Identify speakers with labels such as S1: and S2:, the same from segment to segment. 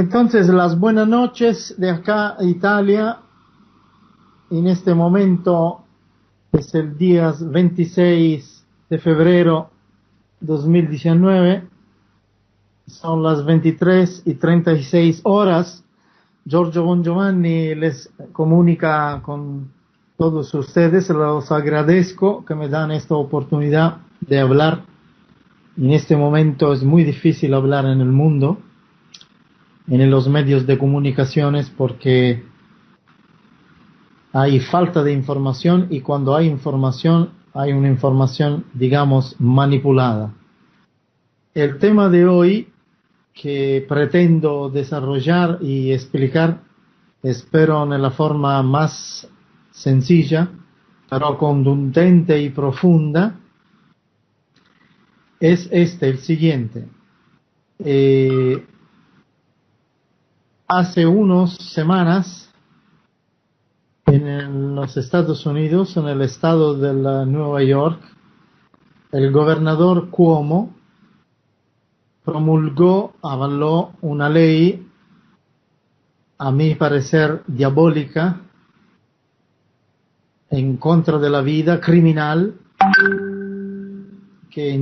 S1: Entonces, las buenas noches de acá a Italia. En este momento es el día 26 de febrero 2019. Son las 23:36. Giorgio Bongiovanni les comunica con todos ustedes. Los agradezco que me dan esta oportunidad de hablar. En este momento es muy difícil hablar en el mundo, en los medios de comunicaciones, porque hay falta de información, y cuando hay información, hay una información, digamos, manipulada. El tema de hoy que pretendo desarrollar y explicar, espero en la forma más sencilla, pero contundente y profunda, es el siguiente. Hace unas semanas, en los Estados Unidos, en el estado de Nueva York, el gobernador Cuomo avaló una ley, a mi parecer diabólica, en contra de la vida, criminal, que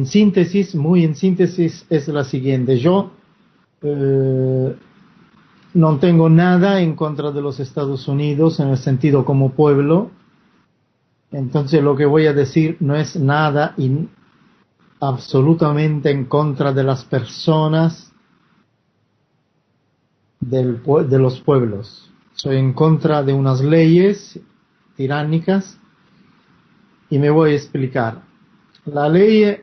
S1: muy en síntesis es la siguiente. Yo no tengo nada en contra de los Estados Unidos en el sentido como pueblo. Entonces lo que voy a decir no es nada absolutamente en contra de las personas de los pueblos. Soy en contra de unas leyes tiránicas y me voy a explicar. La ley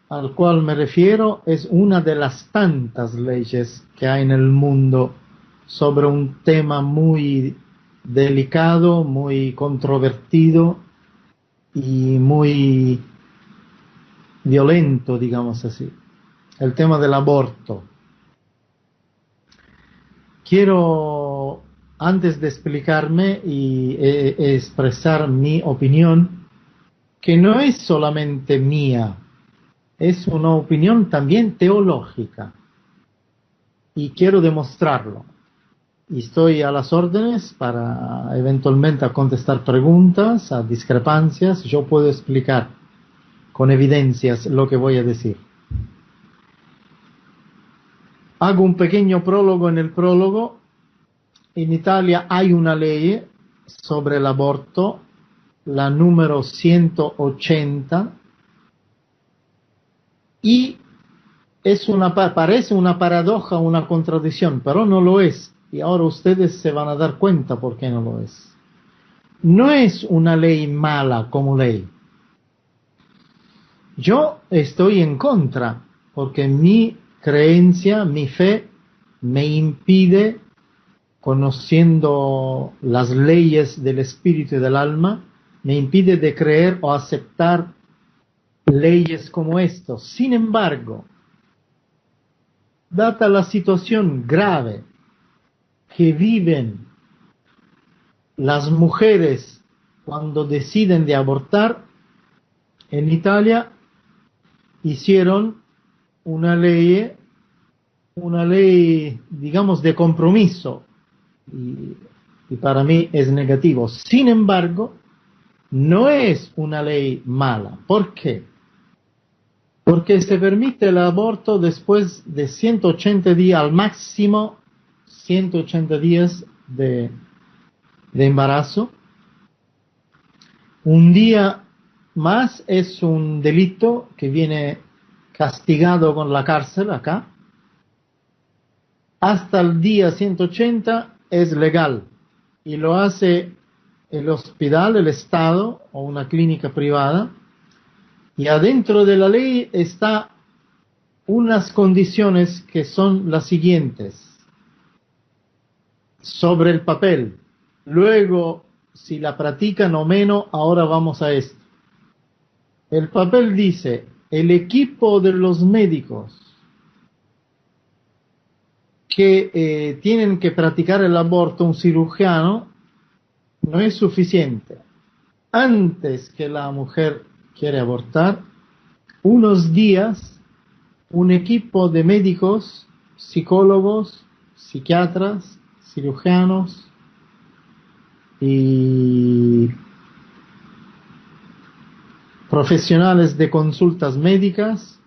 S1: al cual me refiero es una de las tantas leyes que hay en el mundo sobre un tema muy delicado, muy controvertido y muy violento, digamos así. El tema del aborto. Quiero, antes de explicarme y expresar mi opinión, que no es solamente mía, es una opinión también teológica, y quiero demostrarlo. Y estoy a las órdenes para eventualmente contestar preguntas, a discrepancias. Yo puedo explicar con evidencias lo que voy a decir. Hago un pequeño prólogo en el prólogo. En Italia hay una ley sobre el aborto, la número 180, y parece una paradoja, una contradicción, pero no lo es. Y ahora ustedes se van a dar cuenta por qué no lo es. No es una ley mala como ley. Yo estoy en contra, porque mi creencia, mi fe, me impide, conociendo las leyes del espíritu y del alma, me impide de creer o aceptar leyes como estas. Sin embargo, dada la situación grave que viven las mujeres cuando deciden de abortar, en Italia hicieron una ley, digamos, de compromiso, y para mí es negativo. Sin embargo, no es una ley mala. ¿Por qué? Porque se permite el aborto después de 180 días, al máximo 180 días de embarazo. Un día más es un delito que viene castigado con la cárcel acá. Hasta el día 180 es legal, y lo hace el hospital, el Estado o una clínica privada. Y adentro de la ley está unas condiciones que son las siguientes. Sobre el papel. Luego, si la practican o menos, ahora vamos a esto. El papel dice: el equipo de los médicos que tienen que practicar el aborto, un cirujano, no es suficiente. Antes que la mujer quiere abortar, unos días, un equipo de médicos, psicólogos, psiquiatras, cirujanos y profesionales de consultas médicas,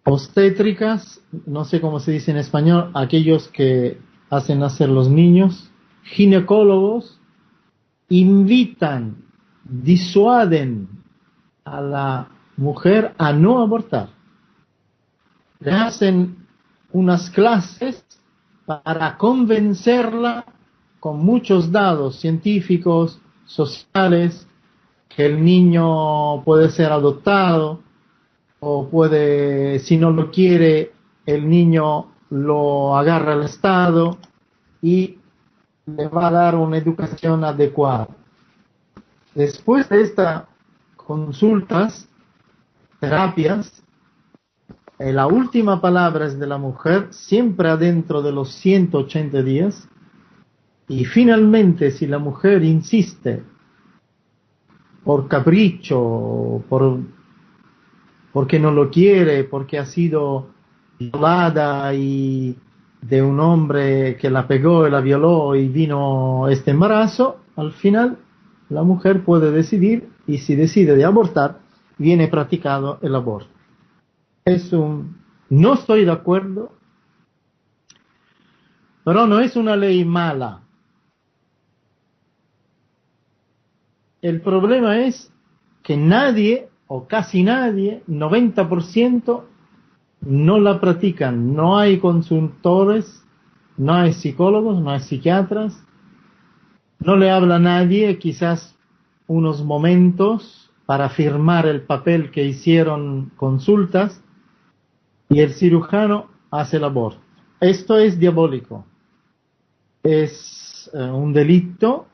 S1: obstétricas, no sé cómo se dice en español, aquellos que hacen nacer los niños, ginecólogos, invitan, disuaden a la mujer a no abortar. Le hacen unas clases para convencerla con muchos datos científicos, sociales, que el niño puede ser adoptado, o puede, si no lo quiere, el niño lo agarra el Estado y le va a dar una educación adecuada. Después de estas consultas, terapias, la última palabra es de la mujer, siempre adentro de los 180 días, y finalmente si la mujer insiste por capricho, porque no lo quiere, porque ha sido violada y de un hombre que la pegó y la violó y vino este embarazo, al final la mujer puede decidir, y si decide de abortar, viene practicado el aborto. No estoy de acuerdo, pero no es una ley mala. El problema es que nadie, o casi nadie, 90%, no la practican. No hay consultores, no hay psicólogos, no hay psiquiatras, no le habla a nadie, quizás unos momentos para firmar el papel que hicieron consultas, y el cirujano hace el aborto. Esto es diabólico, es un delito,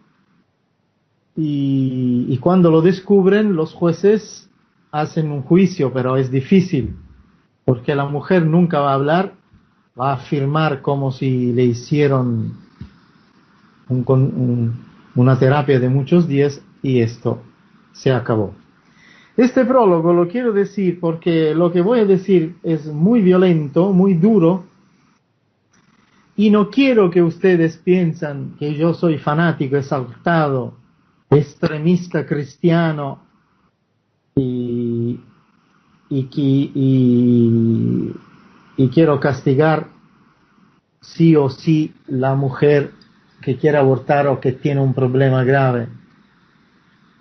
S1: y cuando lo descubren los jueces hacen un juicio, pero es difícil, porque la mujer nunca va a hablar, va a afirmar como si le hicieron una terapia de muchos días, y esto se acabó. Este prólogo lo quiero decir porque lo que voy a decir es muy violento, muy duro, y no quiero que ustedes piensen que yo soy fanático, exaltado, extremista cristiano, y quiero castigar sí o sí la mujer que quiere abortar o que tiene un problema grave,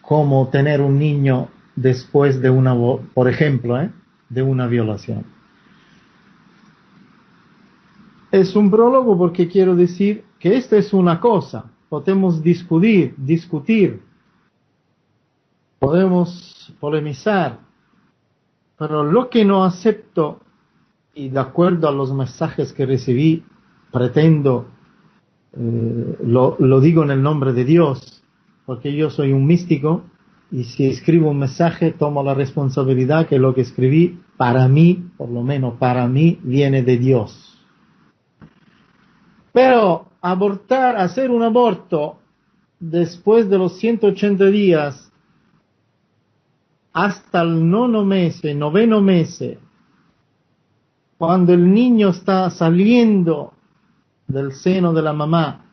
S1: como tener un niño después de por ejemplo, de una violación. Es un prólogo porque quiero decir que esta es una cosa, podemos discutir, podemos polemizar, pero lo que no acepto, y de acuerdo a los mensajes que recibí, pretendo, lo digo en el nombre de Dios, porque yo soy un místico, y si escribo un mensaje tomo la responsabilidad que lo que escribí, para mí, por lo menos para mí, viene de Dios. Pero abortar, hacer un aborto después de los 180 días hasta el noveno mes, cuando el niño está saliendo del seno de la mamá,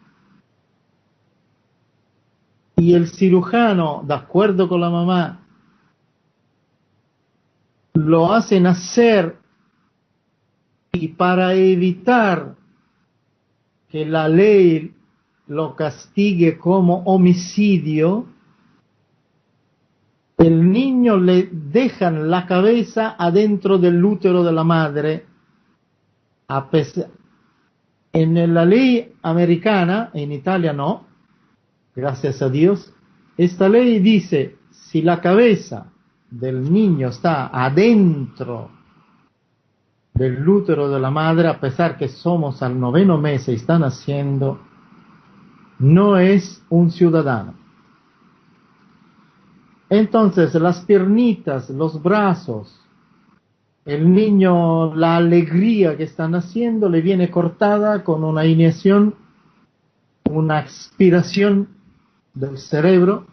S1: y el cirujano, de acuerdo con la mamá, lo hace nacer, y para evitar que la ley lo castigue como homicidio, el niño le dejan la cabeza adentro del útero de la madre. En la ley americana, en Italia no, gracias a Dios, esta ley dice, si la cabeza del niño está adentro del útero de la madre, a pesar que somos al noveno mes y están naciendo, no es un ciudadano. Entonces las piernitas, los brazos, el niño, la alegría que está naciendo le viene cortada con una inyección, una aspiración del cerebro.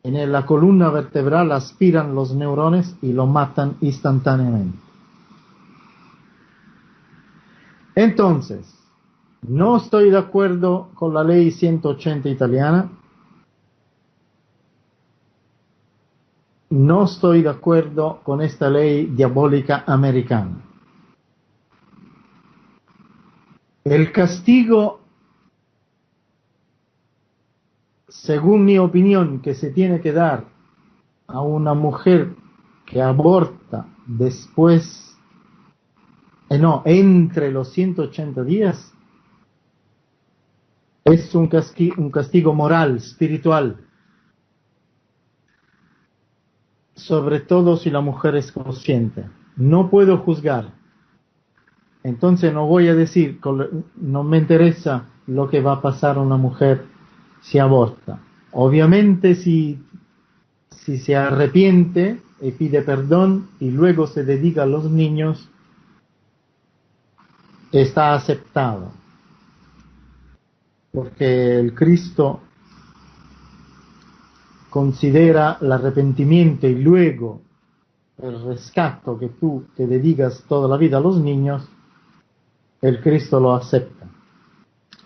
S1: En la columna vertebral aspiran los neurones y lo matan instantáneamente. Entonces, no estoy de acuerdo con la ley 180 italiana. No estoy de acuerdo con esta ley diabólica americana. El castigo, según mi opinión, que se tiene que dar a una mujer que aborta después, entre los 180 días, es un castigo moral, espiritual, sobre todo si la mujer es consciente. No puedo juzgar. Entonces no voy a decir, no me interesa lo que va a pasar a una mujer si aborta. Obviamente si se arrepiente y pide perdón y luego se dedica a los niños, está aceptado. Porque el Cristo considera el arrepentimiento y luego el rescate que tú te dedicas toda la vida a los niños, el Cristo lo acepta.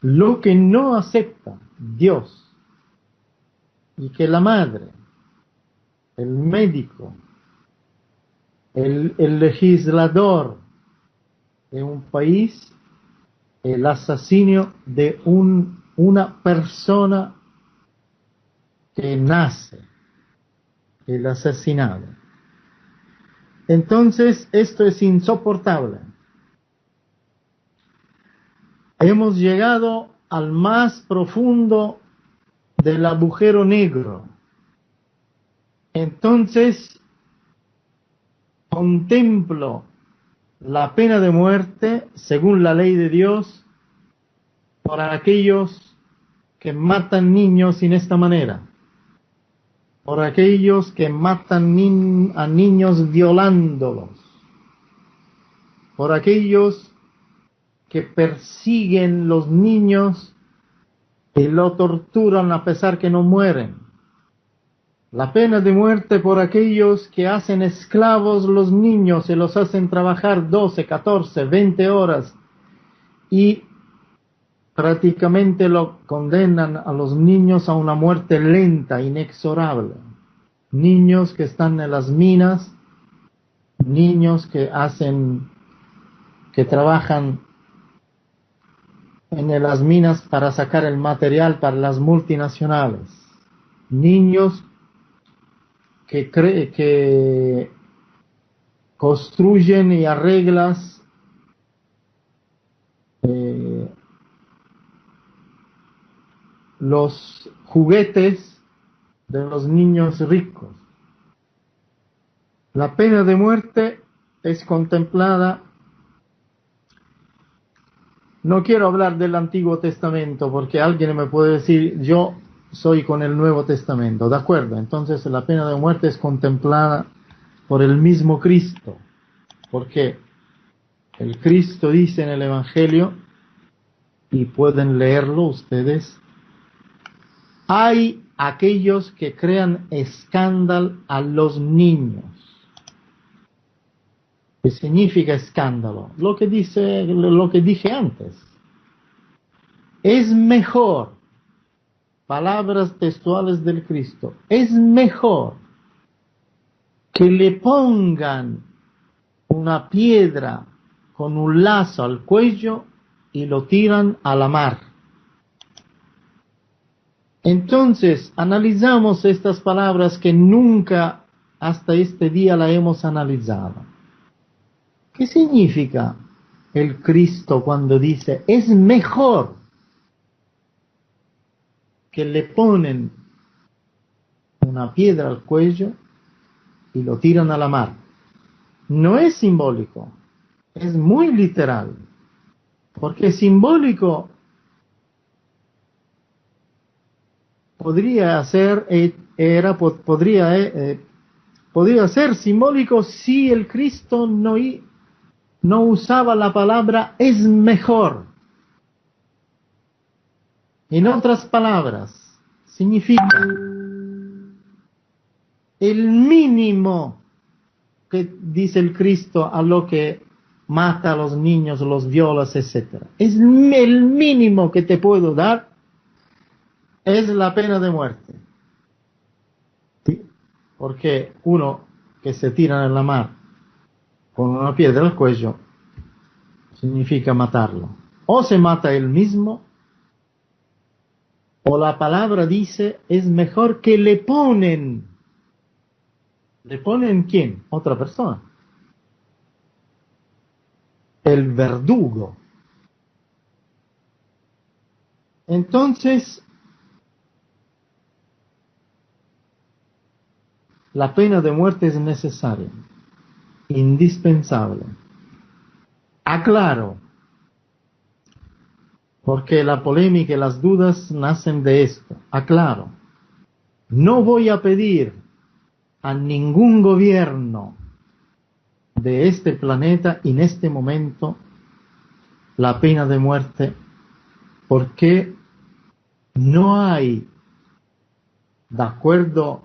S1: Lo que no acepta Dios y que la madre, el médico, el legislador de un país, el asesinio de una persona que nace, el asesinado. Entonces, esto es insoportable. Hemos llegado al más profundo del agujero negro. Entonces, contemplo la pena de muerte, según la ley de Dios, por aquellos que matan niños en esta manera, por aquellos que matan a niños violándolos, por aquellos que persiguen los niños y lo torturan a pesar que no mueren. La pena de muerte por aquellos que hacen esclavos los niños y los hacen trabajar 12, 14, 20 horas y prácticamente lo condenan a los niños a una muerte lenta, inexorable. Niños que están en las minas, niños que trabajan en las minas para sacar el material para las multinacionales, niños que construyen y arreglan los juguetes de los niños ricos. La pena de muerte es contemplada. No quiero hablar del Antiguo Testamento porque alguien me puede decir, yo soy con el Nuevo Testamento. De acuerdo, entonces la pena de muerte es contemplada por el mismo Cristo. Porque el Cristo dice en el Evangelio, y pueden leerlo ustedes, hay aquellos que crean escándalo a los niños. ¿Qué significa escándalo? Lo que dije antes. Es mejor, palabras textuales del Cristo, es mejor que le pongan una piedra con un lazo al cuello y lo tiran a la mar. Entonces, analizamos estas palabras que nunca hasta este día la hemos analizado. ¿Qué significa el Cristo cuando dice, es mejor que le ponen una piedra al cuello y lo tiran a la mar? No es simbólico, es muy literal, porque simbólico podría ser simbólico si el Cristo no usaba la palabra es mejor. En otras palabras, significa el mínimo que dice el Cristo a lo que mata a los niños, los violas, etc. Es el mínimo que te puedo dar, es la pena de muerte. ¿Sí? Porque uno que se tira en la mar con una piedra al cuello significa matarlo. O se mata él mismo, o la palabra dice, es mejor que le ponen. ¿Le ponen quién? Otra persona. El verdugo. Entonces, la pena de muerte es necesaria, indispensable. Aclaro, porque la polémica y las dudas nacen de esto. Aclaro, no voy a pedir a ningún gobierno de este planeta en este momento la pena de muerte, porque no hay, de acuerdo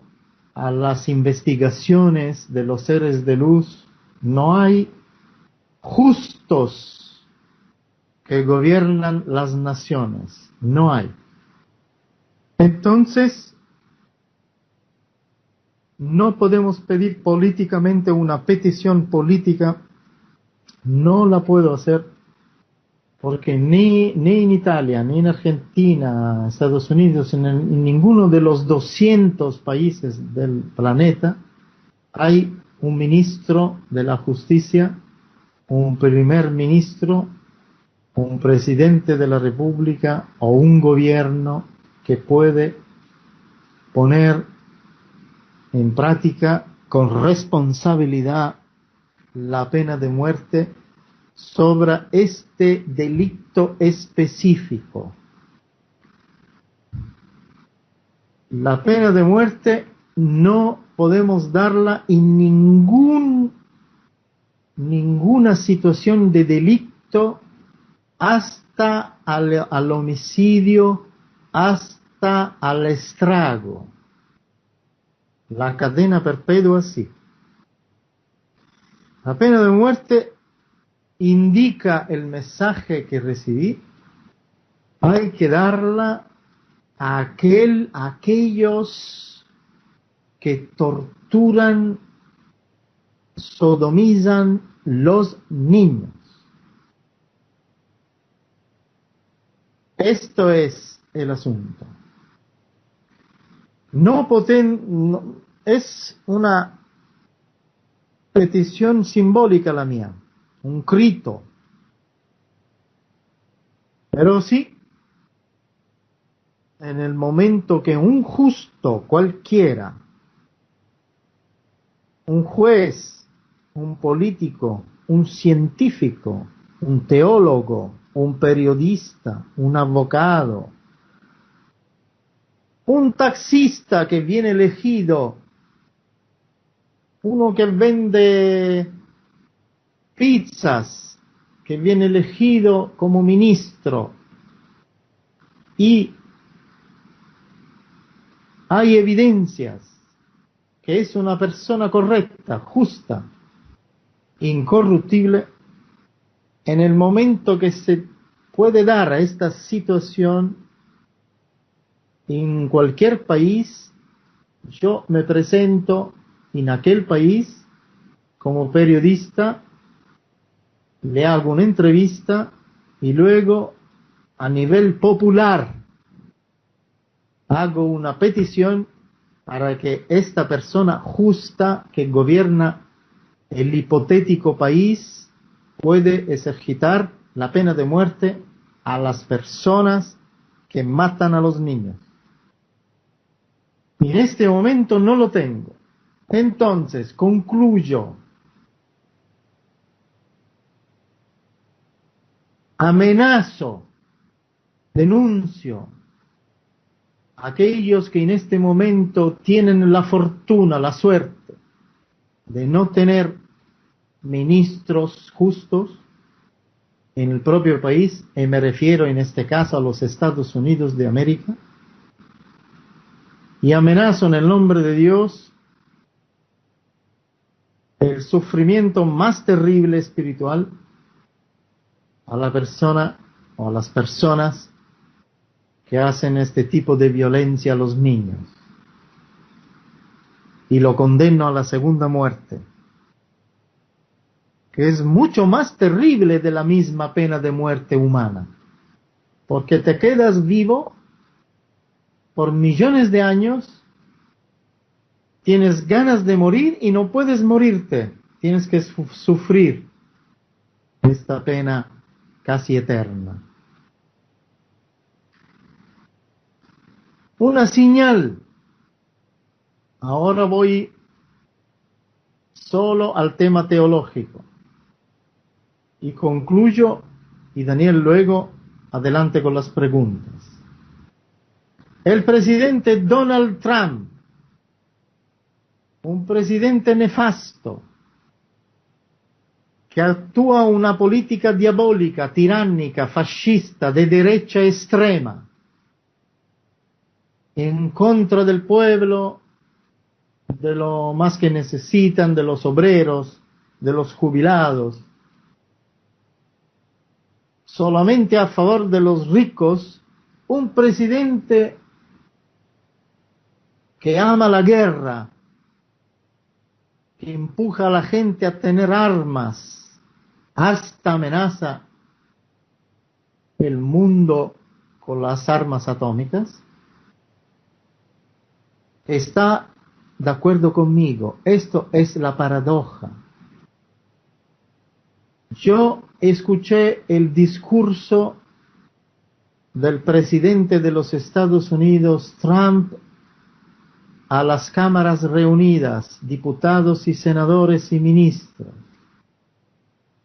S1: a las investigaciones de los seres de luz, no hay justos que gobiernan las naciones, no hay. Entonces, no podemos pedir políticamente una petición política, no la puedo hacer, porque ni en Italia, ni en Argentina, Estados Unidos, en ninguno de los 200 países del planeta hay un ministro de la justicia, un primer ministro, un presidente de la república o un gobierno que puede poner en práctica con responsabilidad la pena de muerte sobre este delito específico. La pena de muerte no podemos darla en ninguna situación de delito, hasta al homicidio, hasta al estrago. La cadena perpetua sí. La pena de muerte indica el mensaje que recibí. Hay que darla a aquellos que torturan, sodomizan los niños. Esto es el asunto. Es una petición simbólica la mía, un grito. Pero sí, en el momento que un justo cualquiera, un juez, un político, un científico, un teólogo, un periodista, un abogado, un taxista que viene elegido, uno que vende pizzas, que viene elegido como ministro, y hay evidencias que es una persona correcta, justa, incorruptible, en el momento que se puede dar a esta situación en cualquier país, yo me presento en aquel país como periodista, le hago una entrevista y luego a nivel popular hago una petición para que esta persona justa que gobierna el hipotético país puede ejercitar la pena de muerte a las personas que matan a los niños. Y en este momento no lo tengo. Entonces, concluyo. Amenazo, denuncio a aquellos que en este momento tienen la fortuna, la suerte de no tener ministros justos en el propio país, y me refiero en este caso a los Estados Unidos de América, y amenazo en el nombre de Dios el sufrimiento más terrible espiritual a la persona o a las personas que hacen este tipo de violencia a los niños y lo condeno a la segunda muerte, que es mucho más terrible de la misma pena de muerte humana, porque te quedas vivo por millones de años, tienes ganas de morir y no puedes morirte, tienes que sufrir esta pena casi eterna. Una señal. Ahora voy solo al tema teológico y concluyo, y Daniel luego adelante con las preguntas. El presidente Donald Trump, un presidente nefasto, que actúa una política diabólica, tiránica, fascista, de derecha extrema, en contra del pueblo, de lo más que necesitan, de los obreros, de los jubilados, solamente a favor de los ricos, un presidente que ama la guerra, que empuja a la gente a tener armas, hasta amenaza el mundo con las armas atómicas, está de acuerdo conmigo. Esto es la paradoja. Yo escuché el discurso del presidente de los Estados Unidos, Trump, a las cámaras reunidas, diputados y senadores y ministros.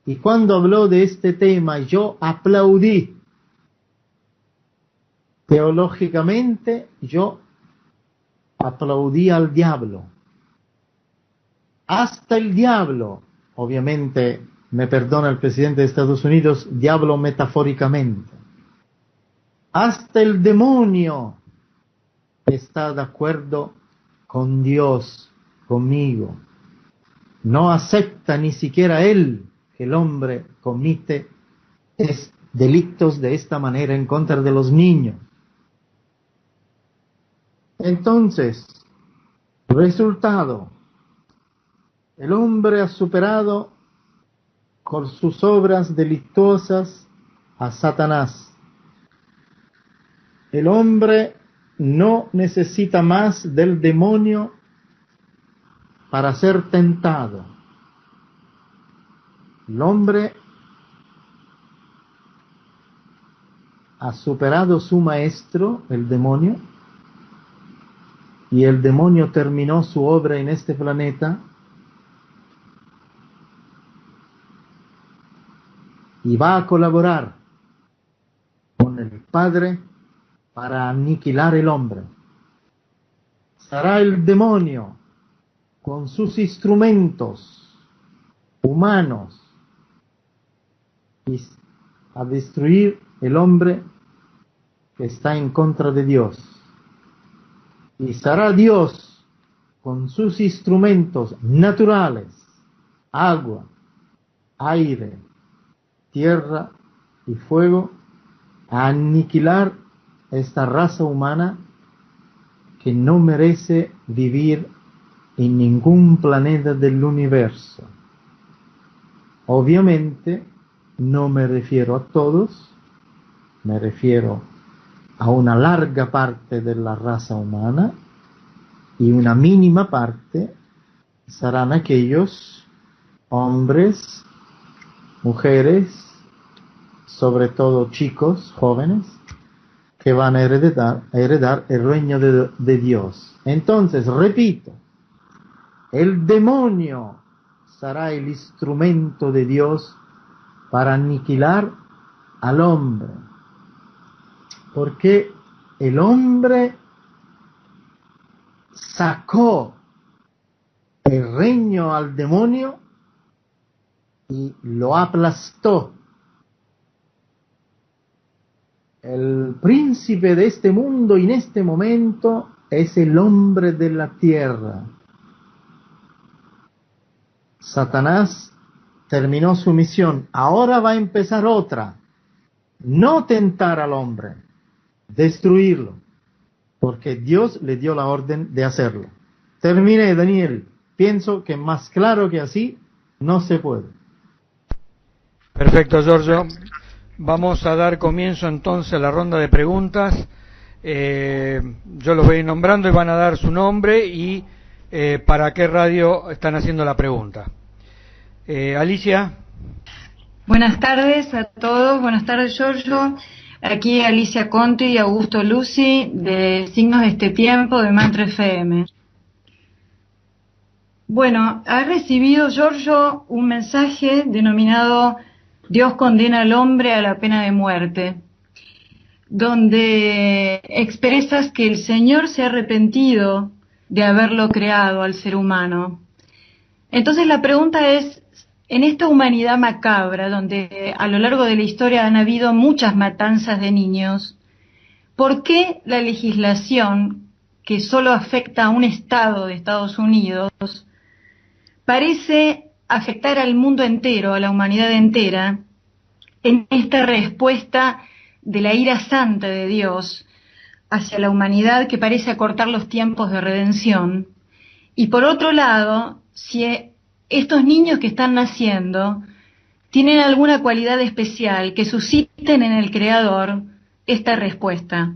S1: Y cuando habló de este tema, yo aplaudí. Teológicamente, yo aplaudí al diablo. Hasta el diablo, obviamente, me perdona el presidente de Estados Unidos, diablo metafóricamente. Hasta el demonio está de acuerdo con Dios, conmigo. No acepta ni siquiera él que el hombre comete delitos de esta manera en contra de los niños. Entonces, resultado, el hombre ha superado con sus obras delituosas a Satanás. El hombre no necesita más del demonio para ser tentado. El hombre ha superado su maestro, el demonio, y el demonio terminó su obra en este planeta y va a colaborar con el Padre para aniquilar el hombre. Será el demonio con sus instrumentos humanos y a destruir el hombre que está en contra de Dios. Y será Dios con sus instrumentos naturales, agua, aire, tierra y fuego, a aniquilar esta raza humana que no merece vivir en ningún planeta del universo. Obviamente no me refiero a todos, me refiero a una larga parte de la raza humana, y una mínima parte serán aquellos hombres, mujeres, sobre todo chicos, jóvenes, que van a heredar el reino de Dios. Entonces, repito, el demonio será el instrumento de Dios para aniquilar al hombre, porque el hombre sacó el reino al demonio y lo aplastó. El príncipe de este mundo en este momento es el hombre de la tierra. Satanás terminó su misión, ahora va a empezar otra. No tentar al hombre, destruirlo, porque Dios le dio la orden de hacerlo. Terminé, Daniel. Pienso que más claro que así no se puede.
S2: Perfecto, Giorgio. Vamos a dar comienzo entonces a la ronda de preguntas. Yo los voy a ir nombrando y van a dar su nombre y para qué radio están haciendo la pregunta. Alicia.
S3: Buenas tardes a todos, buenas tardes Giorgio. Aquí Alicia Conti y Augusto Lucy de Signos de este Tiempo de Mantra FM. Bueno, ha recibido Giorgio un mensaje denominado Dios condena al hombre a la pena de muerte, donde expresas que el Señor se ha arrepentido de haberlo creado al ser humano. Entonces la pregunta es, en esta humanidad macabra, donde a lo largo de la historia han habido muchas matanzas de niños, ¿por qué la legislación, que solo afecta a un estado de Estados Unidos, parece afectar al mundo entero, a la humanidad entera, en esta respuesta de la ira santa de Dios hacia la humanidad que parece acortar los tiempos de redención? Y por otro lado, si estos niños que están naciendo tienen alguna cualidad especial que susciten en el Creador esta respuesta.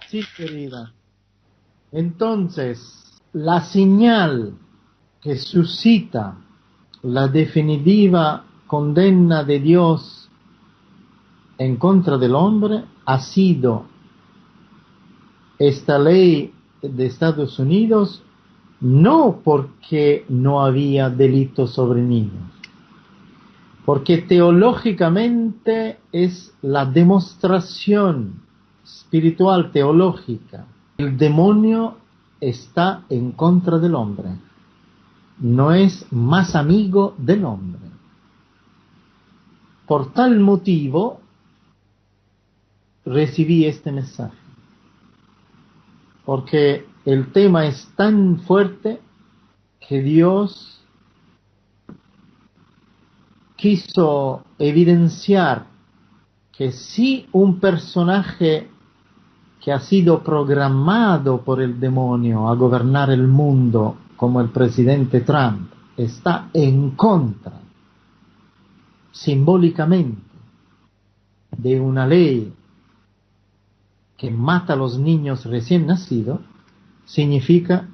S1: Sí, querida. Entonces, la señal que suscita la definitiva condena de Dios en contra del hombre ha sido esta ley de Estados Unidos, no porque no había delitos sobre niños, porque teológicamente es la demostración espiritual teológica. El demonio está en contra del hombre, no es más amigo del hombre. Por tal motivo recibí este mensaje, porque el tema es tan fuerte que Dios quiso evidenciar que si un personaje que ha sido programado por el demonio a gobernar el mundo, como el presidente Trump, está en contra, simbólicamente, de una ley que mata a los niños recién nacidos, significa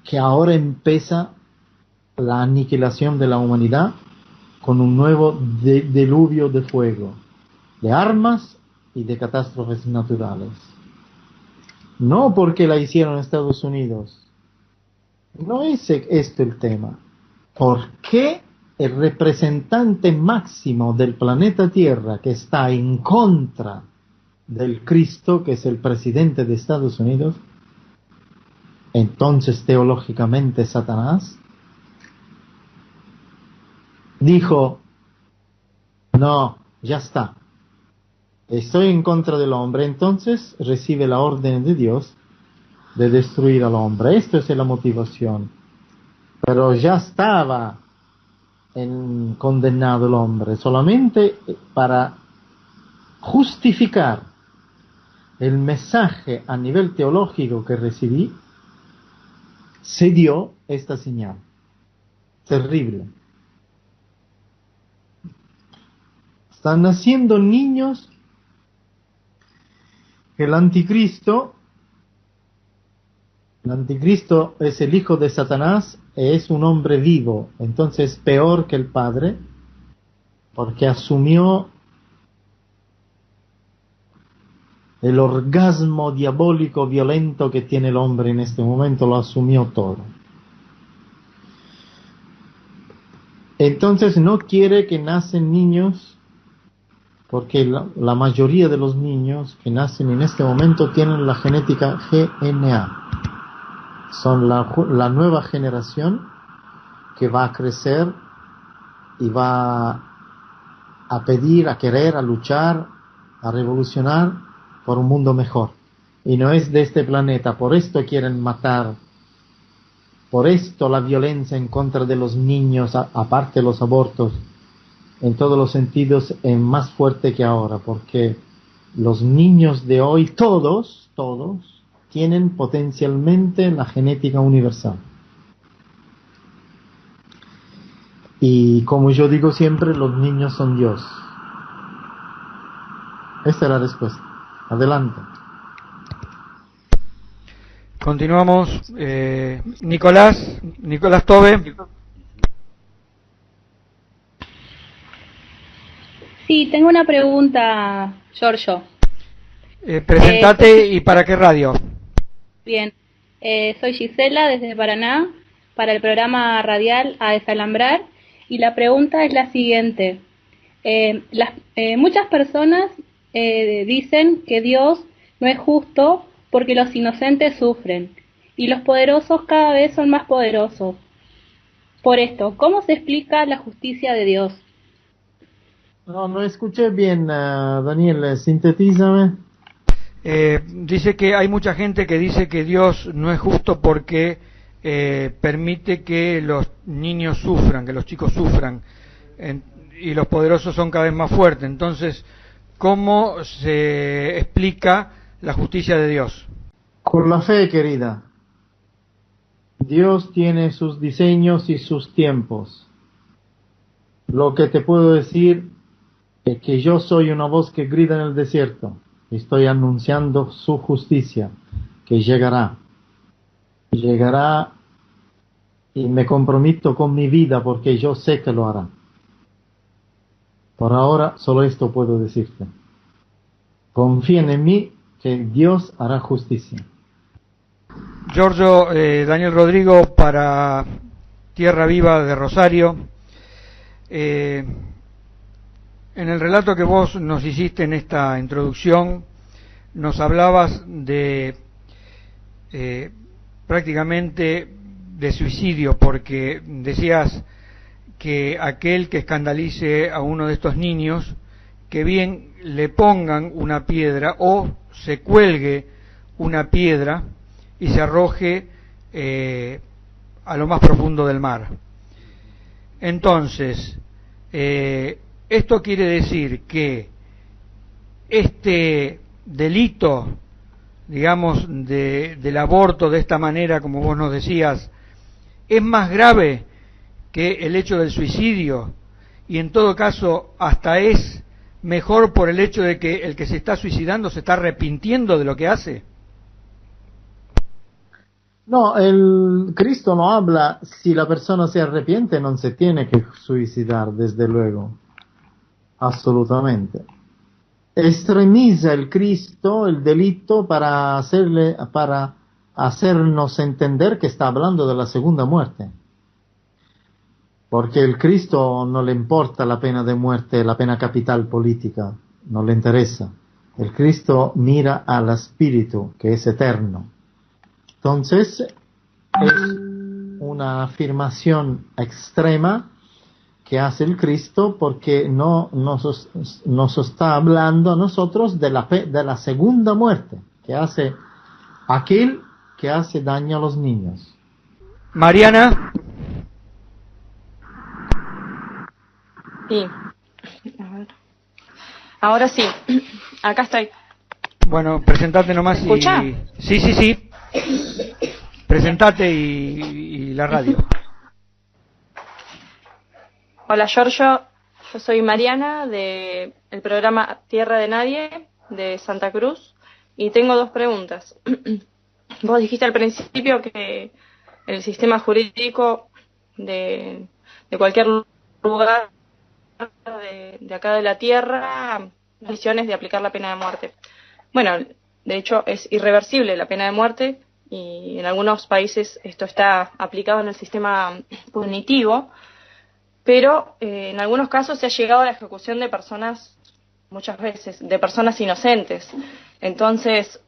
S1: que ahora empieza la aniquilación de la humanidad con un nuevo diluvio de fuego, de armas y de catástrofes naturales. No porque la hicieron en Estados Unidos, no es este el tema. Porque el representante máximo del planeta Tierra, que está en contra del Cristo, que es el presidente de Estados Unidos, entonces teológicamente Satanás, dijo, no, ya está, estoy en contra del hombre, entonces recibe la orden de Dios de destruir al hombre. Esto es la motivación. Pero ya estaba condenado el hombre, solamente para justificar el mensaje a nivel teológico que recibí, se dio esta señal terrible. Están naciendo niños que el anticristo es el hijo de Satanás, es un hombre vivo, entonces peor que el padre, porque asumió el orgasmo diabólico violento que tiene el hombre en este momento, lo asumió todo. Entonces no quiere que nacen niños, porque la mayoría de los niños que nacen en este momento tienen la genética GNA. Son la nueva generación que va a crecer y va a pedir, a querer, a luchar, a revolucionar por un mundo mejor. Y no es de este planeta, por esto quieren matar Por esto la violencia en contra de los niños, aparte de los abortos, en todos los sentidos es más fuerte que ahora, porque los niños de hoy, todos, tienen potencialmente la genética universal. Y como yo digo siempre, los niños son Dios. Esta es la respuesta. Adelante.
S2: Continuamos. Nicolás Tobe.
S4: Sí, tengo una pregunta, Giorgio.
S2: Presentate y para qué radio.
S4: Bien, soy Gisela desde Paraná para el programa radial A Desalambrar y la pregunta es la siguiente. Muchas personas dicen que Dios no es justo porque los inocentes sufren y los poderosos cada vez son más poderosos. Por esto, ¿cómo se explica la justicia de Dios?
S1: No escuché bien, Daniel, sintetízame.
S2: Dice que hay mucha gente que dice que Dios no es justo porque permite que los niños sufran, que los chicos sufran, y los poderosos son cada vez más fuertes. Entonces, ¿cómo se explica la justicia de Dios?
S1: Con la fe, querida. Dios tiene sus diseños y sus tiempos. Lo que te puedo decir es que yo soy una voz que grita en el desierto. Estoy anunciando su justicia, que llegará. Llegará y me comprometo con mi vida porque yo sé que lo hará. Por ahora, solo esto puedo decirte. Confíen en mí que Dios hará justicia.
S2: Giorgio, Daniel Rodrigo para Tierra Viva de Rosario. En el relato que vos nos hiciste en esta introducción, nos hablabas de prácticamente de suicidio, porque decías que aquel que escandalice a uno de estos niños, que bien le pongan una piedra o se cuelgue una piedra y se arroje a lo más profundo del mar. Entonces, esto quiere decir que este delito, digamos, del aborto de esta manera, como vos nos decías, es más grave que el hecho del suicidio, y en todo caso hasta es mejor por el hecho de que el que se está suicidando se está arrepintiendo de lo que hace.
S1: No, el Cristo no habla, si la persona se arrepiente no se tiene que suicidar, desde luego, absolutamente. Extremiza el Cristo el delito para hacernos entender que está hablando de la segunda muerte. Porque el Cristo no le importa la pena de muerte, la pena capital política, no le interesa. El Cristo mira al espíritu, que es eterno. Entonces, es una afirmación extrema que hace el Cristo porque no nos está hablando a nosotros de la segunda muerte, que hace aquel que hace daño a los niños.
S2: Mariana.
S5: Sí. A ver. Ahora sí. Acá estoy.
S2: Bueno, presentate nomás.
S5: ¿Me escucha?
S2: Sí. Presentate y la radio.
S5: Hola, Giorgio. Yo soy Mariana del programa Tierra de Nadie de Santa Cruz y tengo dos preguntas. Vos dijiste al principio que el sistema jurídico de cualquier lugar de acá de la Tierra, decisiones de aplicar la pena de muerte. Bueno, de hecho es irreversible la pena de muerte y en algunos países esto está aplicado en el sistema punitivo, pero en algunos casos se ha llegado a la ejecución de personas, muchas veces, de personas inocentes. Entonces,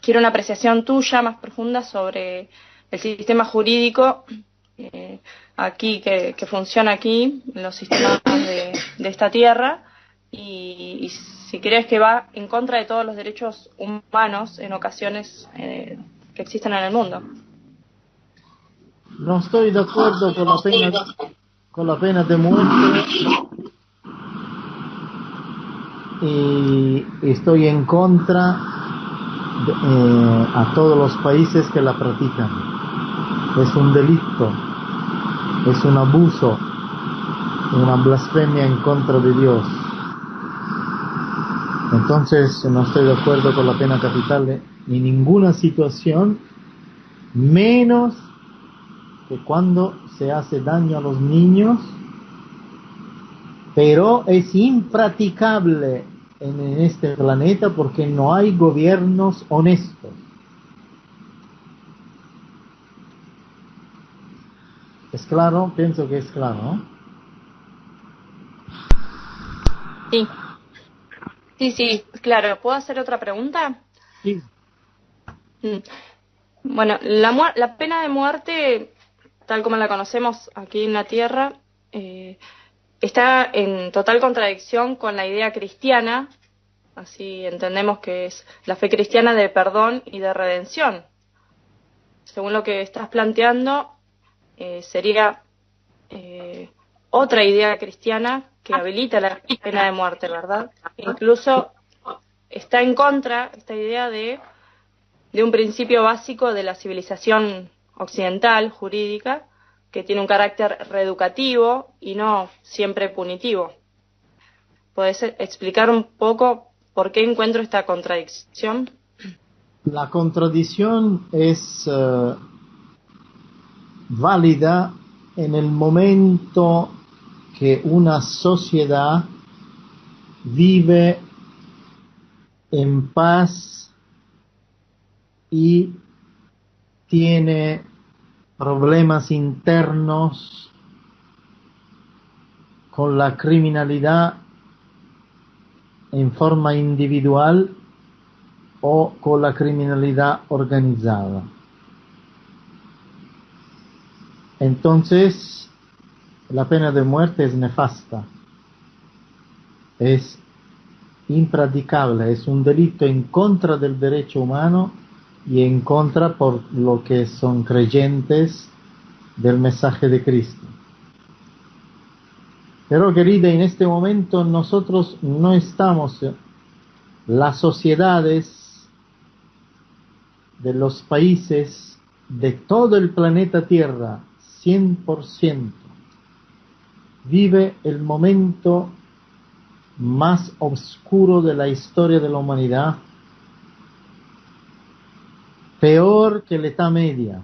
S5: quiero una apreciación tuya más profunda sobre el sistema jurídico aquí que funciona aquí, en los sistemas de esta tierra, y si crees que va en contra de todos los derechos humanos en ocasiones que existen en el mundo.
S1: no estoy de acuerdo con la pena de muerte y estoy en contra a todos los países que la practican. Es un delito, es un abuso, una blasfemia en contra de Dios. Entonces no estoy de acuerdo con la pena capital en ninguna situación, menos que cuando se hace daño a los niños, pero es impracticable en este planeta porque no hay gobiernos honestos. ¿Es claro? Pienso que es claro, ¿no?
S5: Sí. Sí, claro. ¿Puedo hacer otra pregunta?
S1: Sí.
S5: Bueno, la pena de muerte, tal como la conocemos aquí en la Tierra, está en total contradicción con la idea cristiana, así entendemos que es la fe cristiana de perdón y de redención. Según lo que estás planteando, sería otra idea cristiana que habilita la pena de muerte, ¿verdad? Incluso está en contra esta idea de un principio básico de la civilización occidental, jurídica, que tiene un carácter reeducativo y no siempre punitivo. ¿Podés explicar un poco por qué encuentro esta contradicción?
S1: La contradicción es válida en el momento que una sociedad vive en paz y tiene problemas internos con la criminalidad en forma individual o con la criminalidad organizada. Entonces, la pena de muerte es nefasta, es impracticable, es un delito en contra del derecho humano y en contra por lo que son creyentes del mensaje de Cristo. Pero querida, en este momento nosotros no estamos, las sociedades de los países de todo el planeta Tierra, 100%, vive el momento más oscuro de la historia de la humanidad, peor que la Edad Media.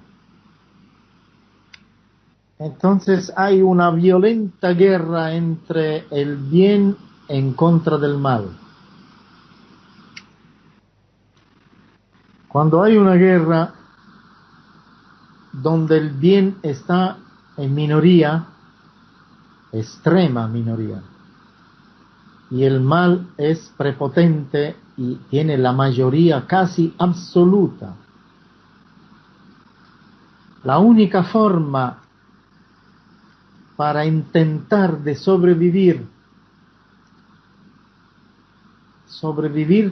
S1: Entonces hay una violenta guerra entre el bien en contra del mal. Cuando hay una guerra donde el bien está en minoría, extrema minoría, y el mal es prepotente y tiene la mayoría casi absoluta, la única forma para intentar de sobrevivir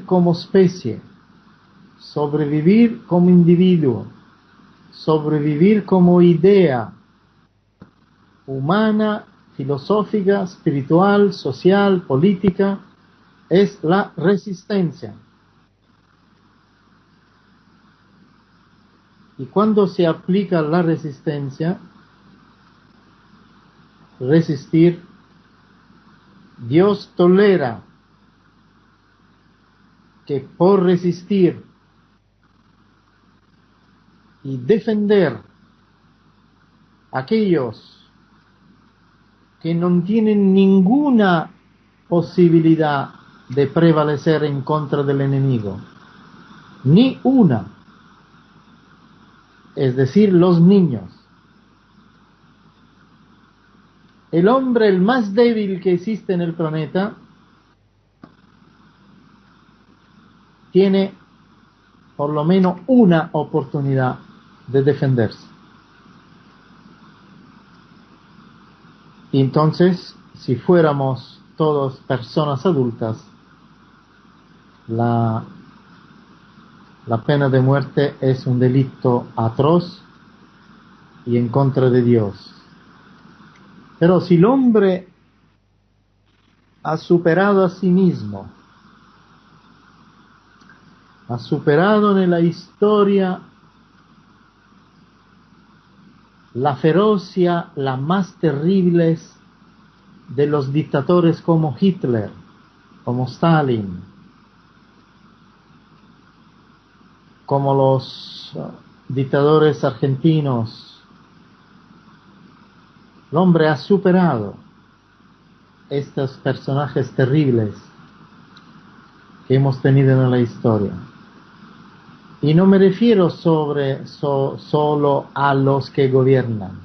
S1: como especie, sobrevivir como individuo, sobrevivir como idea humana, filosófica, espiritual, social, política, es la resistencia. Y cuando se aplica la resistencia, resistir, Dios tolera que por resistir y defender aquellos que no tienen ninguna posibilidad de prevalecer en contra del enemigo, ni una, es decir, los niños. El hombre, el más débil que existe en el planeta, tiene por lo menos una oportunidad de defenderse. Y entonces, si fuéramos todos personas adultas, la pena de muerte es un delito atroz y en contra de Dios. Pero si el hombre ha superado a sí mismo, ha superado en la historia la ferocia, la más terribles de los dictadores como Hitler, como Stalin, como los dictadores argentinos. El hombre ha superado estos personajes terribles que hemos tenido en la historia. Y no me refiero solo a los que gobiernan.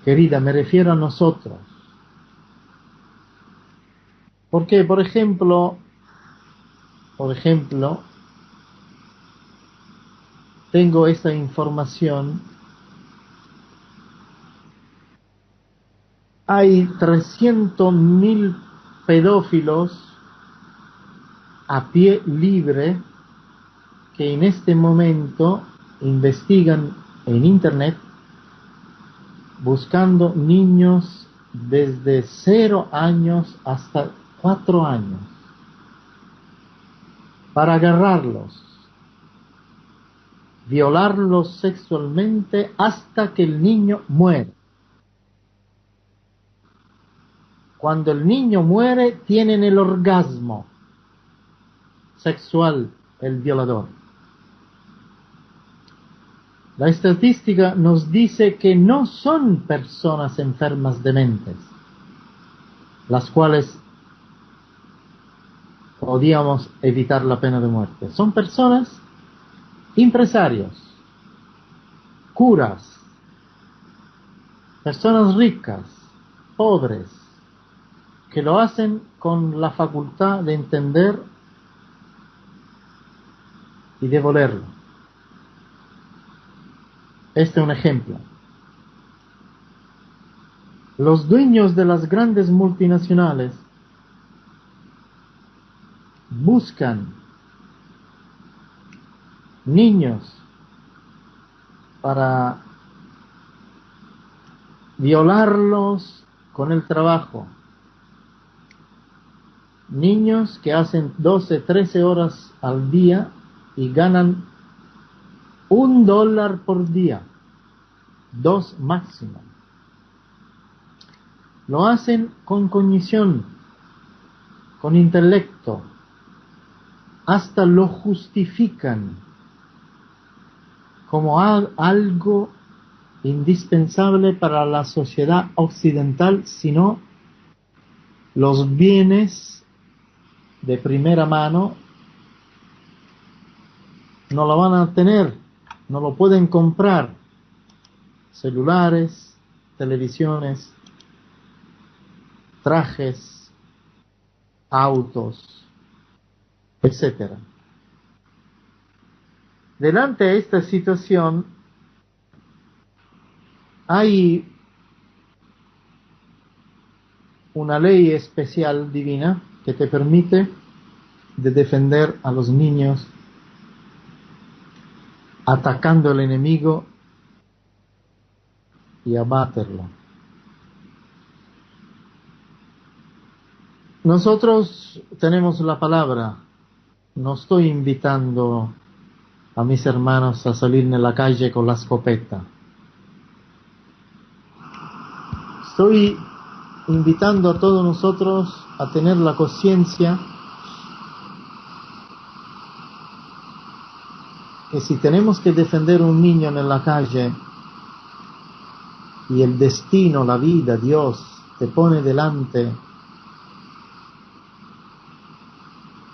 S1: Querida, me refiero a nosotros. Porque, por ejemplo, tengo esta información. Hay 300.000 pedófilos a pie libre que en este momento investigan en internet buscando niños desde 0 años hasta 4 años para agarrarlos, violarlos sexualmente hasta que el niño muere. Cuando el niño muere, tienen el orgasmo sexual el violador. La estadística nos dice que no son personas enfermas de mentes, las cuales podíamos evitar la pena de muerte. Son personas, empresarios, curas, personas ricas, pobres, que lo hacen con la facultad de entender y de volerlo. Este es un ejemplo. Los dueños de las grandes multinacionales buscan niños para violarlos con el trabajo. Niños que hacen 12, 13 horas al día y ganan $1 por día, 2 máximo. Lo hacen con cognición, con intelecto, hasta lo justifican como algo indispensable para la sociedad occidental, sino los bienes de primera mano no lo van a tener, no lo pueden comprar. Celulares, televisiones, trajes, autos, etc. Delante de esta situación hay una ley especial divina que te permite de defender a los niños atacando al enemigo y abatirlo. Nosotros tenemos la palabra. No estoy invitando a mis hermanos a salir en la calle con la escopeta. Estoy invitando a todos nosotros a tener la conciencia que si tenemos que defender un niño en la calle y el destino, la vida, Dios te pone delante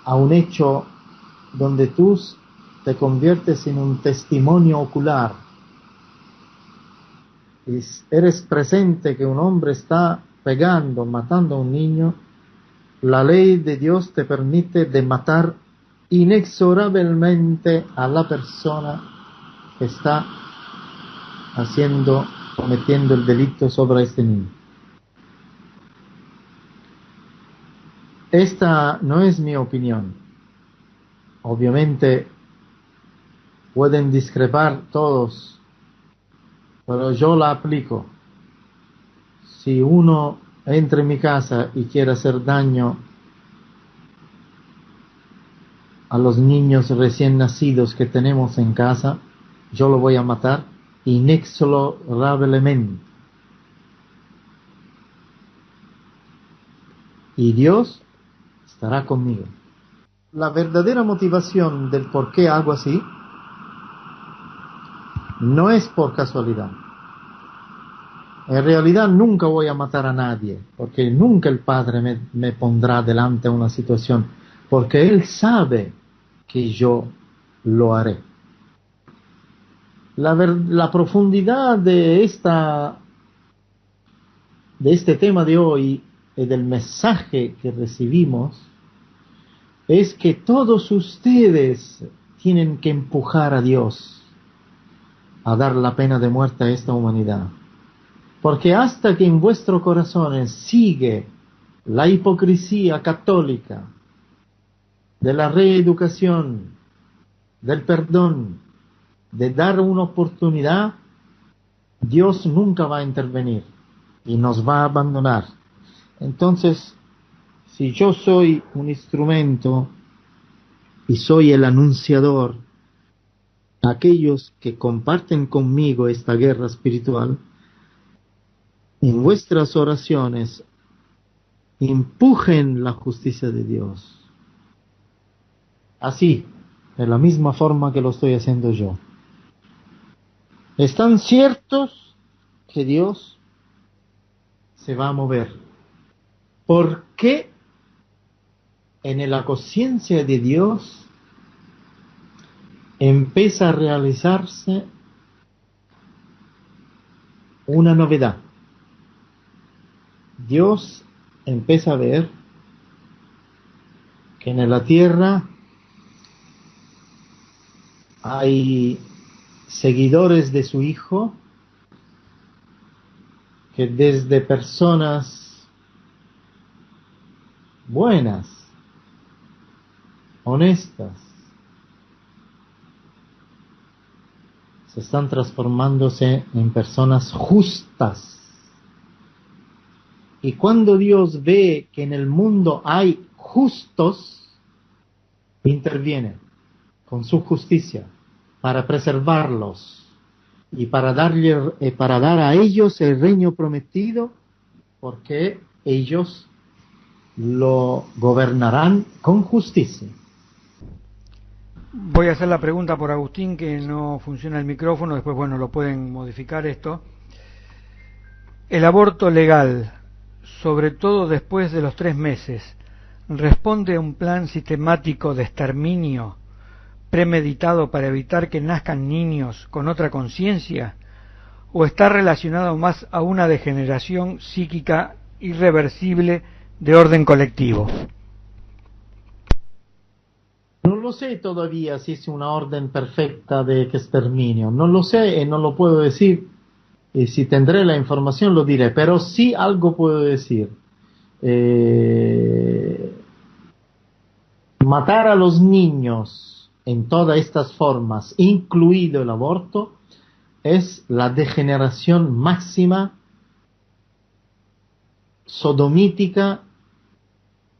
S1: a un hecho donde tú te conviertes en un testimonio ocular, y eres presente que un hombre está pegando, matando a un niño, la ley de Dios te permite de matar inexorablemente a la persona que está cometiendo el delito sobre este niño. Esta no es mi opinión. Obviamente pueden discrepar todos pero yo la aplico. Si uno entra en mi casa y quiere hacer daño a los niños recién nacidos que tenemos en casa, yo lo voy a matar inexorablemente. Y Dios estará conmigo. La verdadera motivación del por qué hago así no es por casualidad. En realidad nunca voy a matar a nadie, porque nunca el Padre me pondrá delante una situación, porque Él sabe que yo lo haré. La profundidad de este tema de hoy y del mensaje que recibimos es que todos ustedes tienen que empujar a Dios a dar la pena de muerte a esta humanidad. Porque hasta que en vuestros corazones sigue la hipocresía católica de la reeducación, del perdón, de dar una oportunidad, Dios nunca va a intervenir y nos va a abandonar. Entonces, si yo soy un instrumento y soy el anunciador, aquellos que comparten conmigo esta guerra espiritual, en vuestras oraciones empujen la justicia de Dios. Así, de la misma forma que lo estoy haciendo yo. ¿Están ciertos que Dios se va a mover? Porque en la conciencia de Dios empieza a realizarse una novedad. Dios empieza a ver que en la tierra hay seguidores de su Hijo que desde personas buenas, honestas, se están transformándose en personas justas. Y cuando Dios ve que en el mundo hay justos, interviene con su justicia para preservarlos y para dar a ellos el reino prometido, porque ellos lo gobernarán con justicia.
S2: Voy a hacer la pregunta por Agustín, que no funciona el micrófono, después bueno, lo pueden modificar esto. El aborto legal, sobre todo después de los 3 meses, ¿responde a un plan sistemático de exterminio premeditado para evitar que nazcan niños con otra conciencia? ¿O está relacionado más a una degeneración psíquica irreversible de orden colectivo?
S1: No lo sé todavía si es una orden perfecta de exterminio. No lo sé y no lo puedo decir. Y si tendré la información lo diré. Pero sí algo puedo decir. Matar a los niños en todas estas formas, incluido el aborto, es la degeneración máxima sodomítica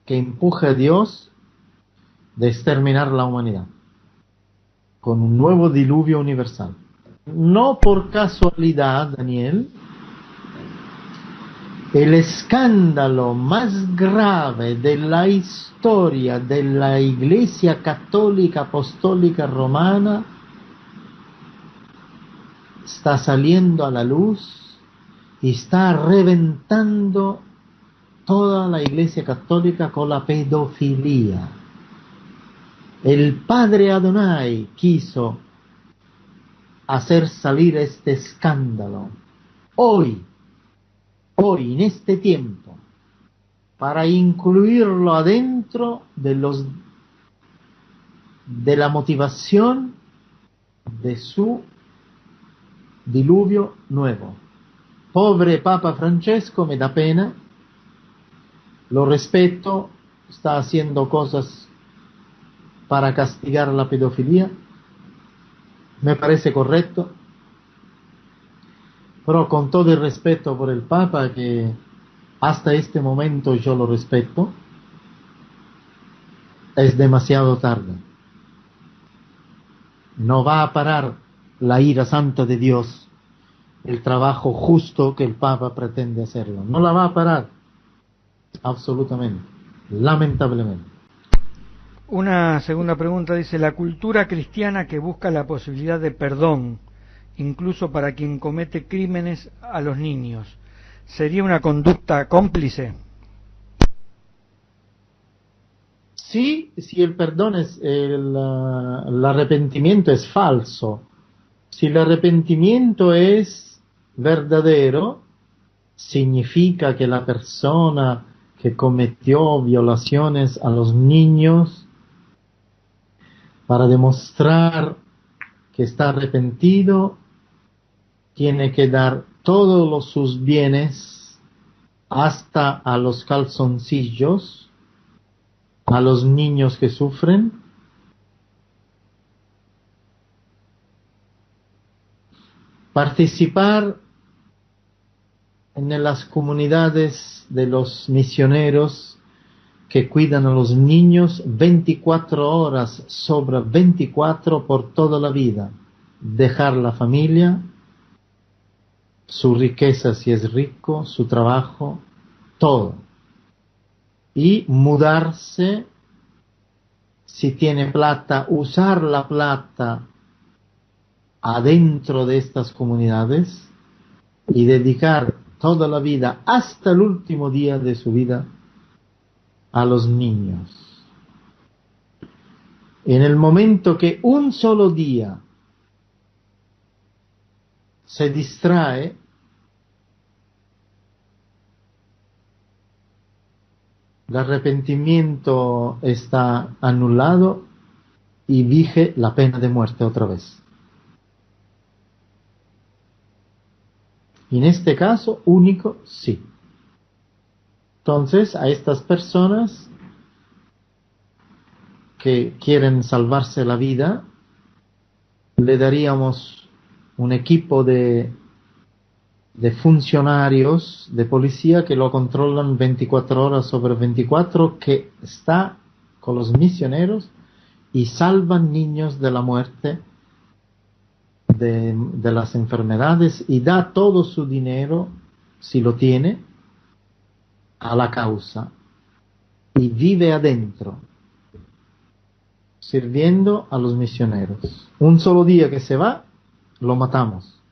S1: que empuja a Dios de exterminar la humanidad con un nuevo diluvio universal. No por casualidad, Daniel, el escándalo más grave de la historia de la Iglesia Católica Apostólica Romana está saliendo a la luz y está reventando toda la Iglesia Católica con la pedofilia. El Padre Adonai quiso hacer salir este escándalo hoy, en este tiempo, para incluirlo adentro de la motivación de su diluvio nuevo. Pobre Papa Francesco, me da pena, lo respeto, está haciendo cosas para castigar la pedofilia, me parece correcto, Pero con todo el respeto por el Papa, que hasta este momento yo lo respeto, es demasiado tarde. No va a parar la ira santa de Dios, el trabajo justo que el Papa pretende hacerlo. No la va a parar, absolutamente, lamentablemente.
S2: Una segunda pregunta dice, la cultura cristiana que busca la posibilidad de perdón, incluso para quien comete crímenes a los niños, ¿sería una conducta cómplice?
S1: Sí, si el perdón es el arrepentimiento es falso. Si el arrepentimiento es verdadero, significa que la persona que cometió violaciones a los niños, para demostrar que está arrepentido, tiene que dar todos sus bienes, hasta a los calzoncillos, a los niños que sufren, participar en las comunidades de los misioneros que cuidan a los niños 24 horas sobre 24 por toda la vida, dejar la familia, su riqueza si es rico, su trabajo, todo, y mudarse si tiene plata, usar la plata adentro de estas comunidades y dedicar toda la vida hasta el último día de su vida a los niños. En el momento que un solo día se distrae, el arrepentimiento está anulado y vige la pena de muerte otra vez. En este caso único, sí. Entonces, a estas personas que quieren salvarse la vida, le daríamos un equipo de funcionarios de policía que lo controlan 24 horas sobre 24, que está con los misioneros y salvan niños de la muerte, de las enfermedades, y da todo su dinero, si lo tiene, a la causa, y vive adentro sirviendo a los misioneros. Un solo día que se va, lo matamos.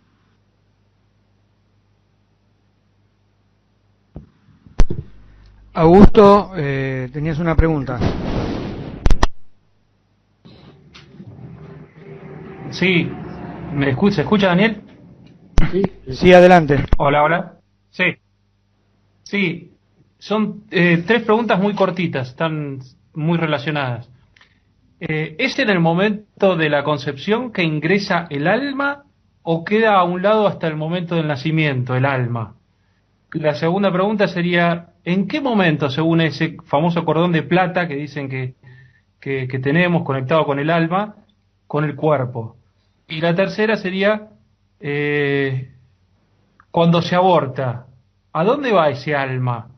S2: Augusto, tenías una pregunta.
S6: Sí, ¿se escucha, Daniel?
S2: Sí, adelante.
S6: Hola, hola. Sí, son tres preguntas muy cortitas, están muy relacionadas. ¿Es en el momento de la concepción que ingresa el alma o queda a un lado hasta el momento del nacimiento, el alma? La segunda pregunta sería, ¿en qué momento, según ese famoso cordón de plata que dicen que tenemos conectado con el alma, con el cuerpo? Y la tercera sería, cuando se aborta, ¿a dónde va ese alma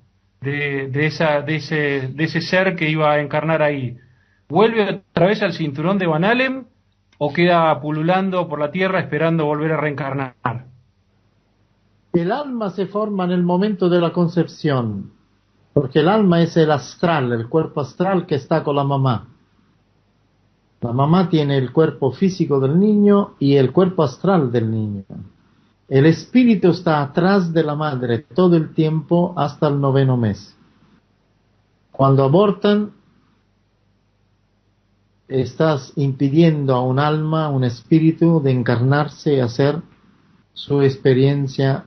S6: de ese ser que iba a encarnar ahí? ¿Vuelve otra vez al cinturón de Van Allen o queda pululando por la tierra esperando volver a reencarnar?
S1: El alma se forma en el momento de la concepción, porque el alma es el astral, el cuerpo astral que está con la mamá. La mamá tiene el cuerpo físico del niño y el cuerpo astral del niño. El espíritu está atrás de la madre todo el tiempo hasta el 9º mes. Cuando abortan, estás impidiendo a un alma, un espíritu, de encarnarse y hacer su experiencia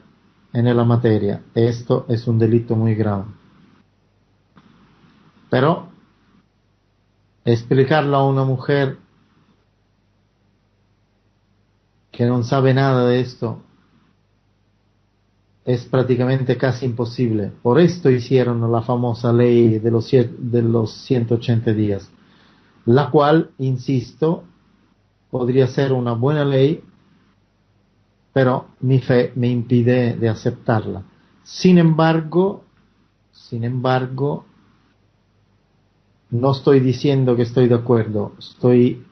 S1: en la materia. Esto es un delito muy grave. Pero explicarlo a una mujer que no sabe nada de esto es prácticamente casi imposible. Por esto hicieron la famosa ley de los 180 días, la cual, insisto, podría ser una buena ley pero mi fe me impide de aceptarla. Sin embargo, no estoy diciendo que estoy de acuerdo, estoy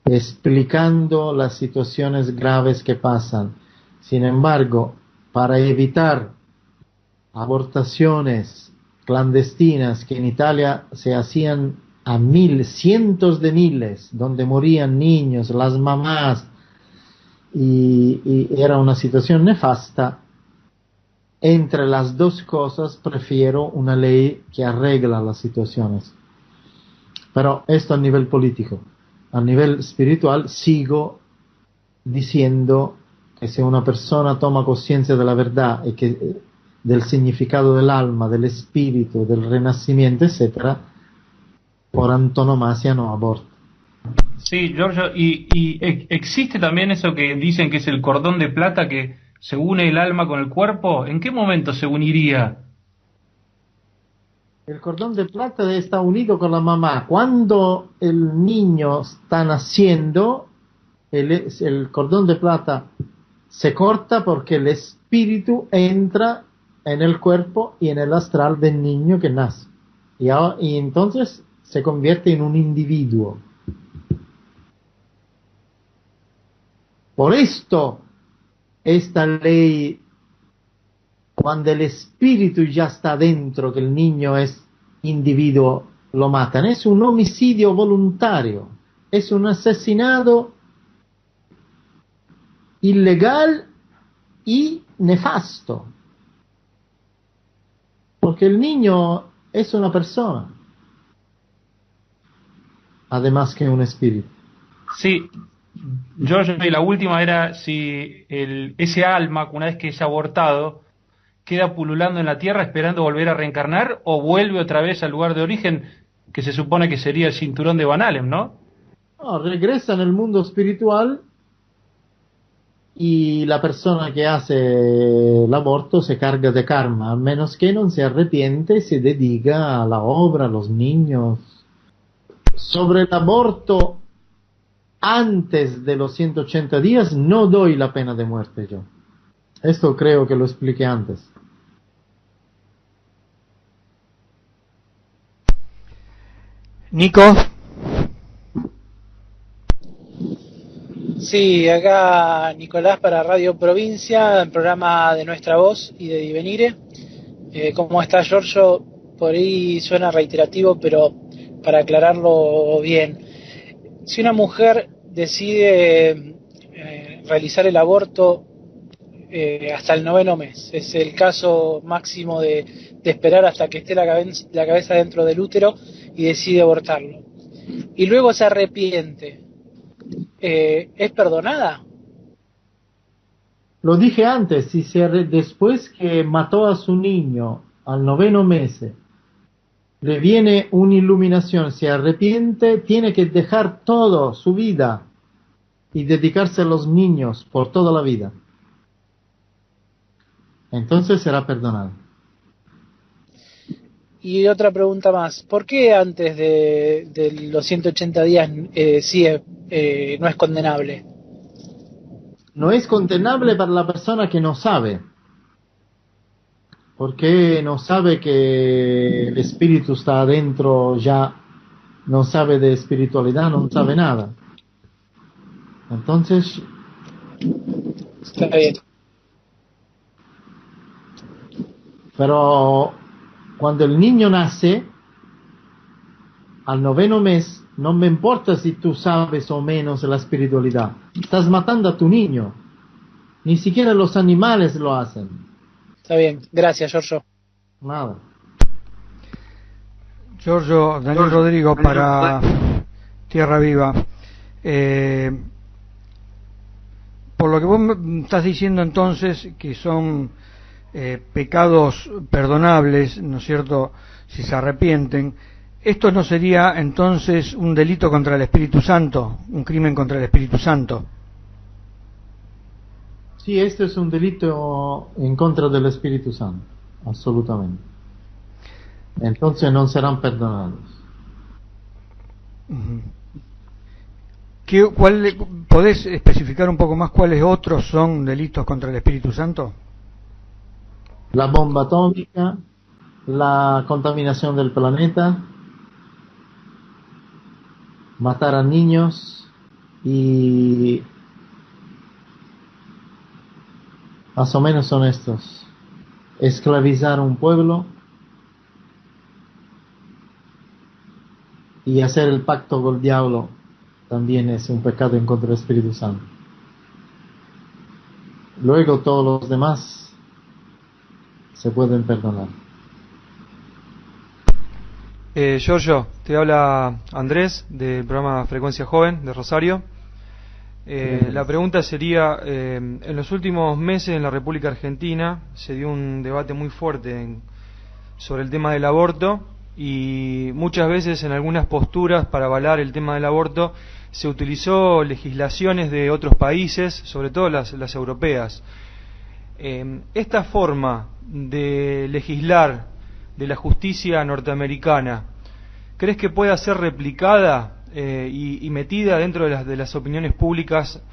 S1: explicando las situaciones graves que pasan. Sin embargo, para evitar abortaciones clandestinas que en Italia se hacían a cientos de miles, donde morían niños, las mamás, y era una situación nefasta, entre las dos cosas prefiero una ley que arregla las situaciones. Pero esto a nivel político. A nivel espiritual sigo diciendo que si una persona toma conciencia de la verdad y que del significado del alma, del espíritu, del renacimiento, etc., por antonomasia no aborta.
S6: Sí, Giorgio, y existe también eso que dicen que es el cordón de plata que se une el alma con el cuerpo. ¿En qué momento se uniría?
S1: El cordón de plata está unido con la mamá. Cuando el niño está naciendo, el cordón de plata se corta porque el espíritu entra en el cuerpo y en el astral del niño que nace. Y entonces se convierte en un individuo. Por esto, esta ley, cuando el espíritu ya está dentro, que el niño es individuo, lo matan. Es un homicidio voluntario, es un asesinato ilegal y nefasto. Porque el niño es una persona, además que un espíritu.
S6: Sí, Giorgio, y la última era si ese alma, una vez que es abortado, queda pululando en la tierra esperando volver a reencarnar o vuelve otra vez al lugar de origen, que se supone que sería el cinturón de Van Allen, ¿no?
S1: No, regresa en el mundo espiritual y la persona que hace el aborto se carga de karma, a menos que no se arrepiente y se dedica a la obra, a los niños. Sobre el aborto, antes de los 180 días no doy la pena de muerte yo. Esto creo que lo expliqué antes.
S2: Nico.
S7: Sí, acá Nicolás para Radio Provincia, el programa de Nuestra Voz y de Divenire. ¿Cómo está, Giorgio? Por ahí suena reiterativo, pero para aclararlo bien. Si una mujer decide realizar el aborto hasta el 9º mes, es el caso máximo de esperar hasta que esté la cabeza dentro del útero y decide abortarlo, y luego se arrepiente, ¿es perdonada?
S1: Lo dije antes, si después que mató a su niño al 9º mes, le viene una iluminación, se arrepiente, tiene que dejar todo, su vida, y dedicarse a los niños por toda la vida. Entonces será perdonado.
S7: Y otra pregunta más, ¿por qué antes de los 180 días no es condenable?
S1: No es condenable para la persona que no sabe, porque no sabe que el espíritu está adentro ya, no sabe de espiritualidad, no sabe nada. Entonces,
S7: está bien.
S1: Pero cuando el niño nace, al 9º mes, no me importa si tú sabes o menos la espiritualidad. Estás matando a tu niño. Ni siquiera los animales lo hacen.
S7: Está bien, gracias, Giorgio.
S1: Nada.
S2: Giorgio, Daniel Rodrigo para Tierra Viva. Por lo que vos me estás diciendo entonces, que son pecados perdonables, ¿no es cierto?, si se arrepienten, ¿esto no sería entonces un delito contra el Espíritu Santo, un crimen contra el Espíritu Santo?
S1: Sí, este es un delito en contra del Espíritu Santo, absolutamente. Entonces no serán perdonados.
S2: ¿Podés especificar un poco más cuáles otros son delitos contra el Espíritu Santo?
S1: La bomba atómica, la contaminación del planeta, matar a niños y más o menos son estos. Esclavizar un pueblo y hacer el pacto con el diablo también es un pecado en contra del Espíritu Santo. Luego todos los demás se pueden perdonar.
S8: Giorgio, te habla Andrés del programa Frecuencia Joven de Rosario. La pregunta sería, en los últimos meses en la República Argentina se dio un debate muy fuerte sobre el tema del aborto, y muchas veces en algunas posturas para avalar el tema del aborto se utilizó legislaciones de otros países, sobre todo las europeas. Esta forma de legislar de la justicia norteamericana, ¿crees que pueda ser replicada y metida dentro de las opiniones públicas,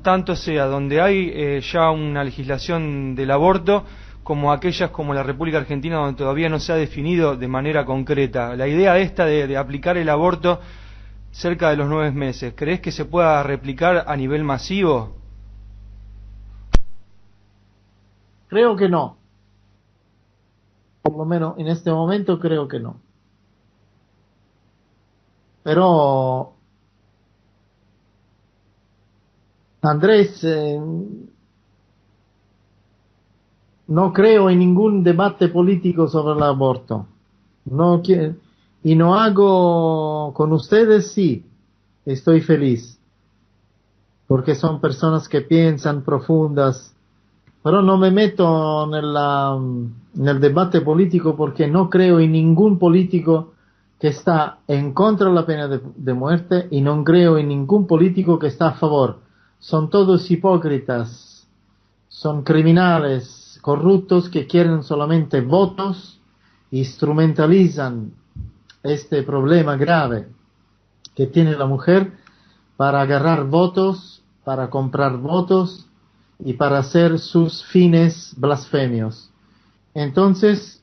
S8: tanto sea donde hay ya una legislación del aborto, como aquellas como la República Argentina, donde todavía no se ha definido de manera concreta? La idea esta de aplicar el aborto cerca de los 9 meses, ¿crees que se pueda replicar a nivel masivo?
S1: Creo que no. Por lo menos en este momento creo que no. Pero Andrés, no creo en ningún debate político sobre el aborto. Y no hago con ustedes, sí, estoy feliz. Porque son personas que piensan profundas. Pero no me meto en el debate político porque no creo en ningún político que está en contra de la pena de muerte, y no creo en ningún político que está a favor. Son todos hipócritas, son criminales, corruptos que quieren solamente votos, instrumentalizan este problema grave que tiene la mujer para agarrar votos, para comprar votos y para hacer sus fines blasfemios. Entonces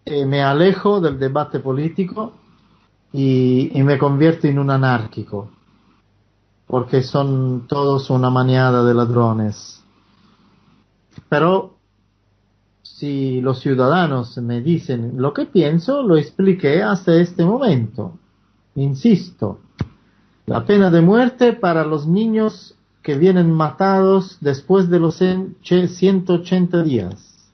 S1: me alejo del debate político y me convierto en un anárquico, porque son todos una maniada de ladrones. Pero si los ciudadanos me dicen lo que pienso, lo expliqué hasta este momento. Insisto, la pena de muerte para los niños que vienen matados después de los 180 días.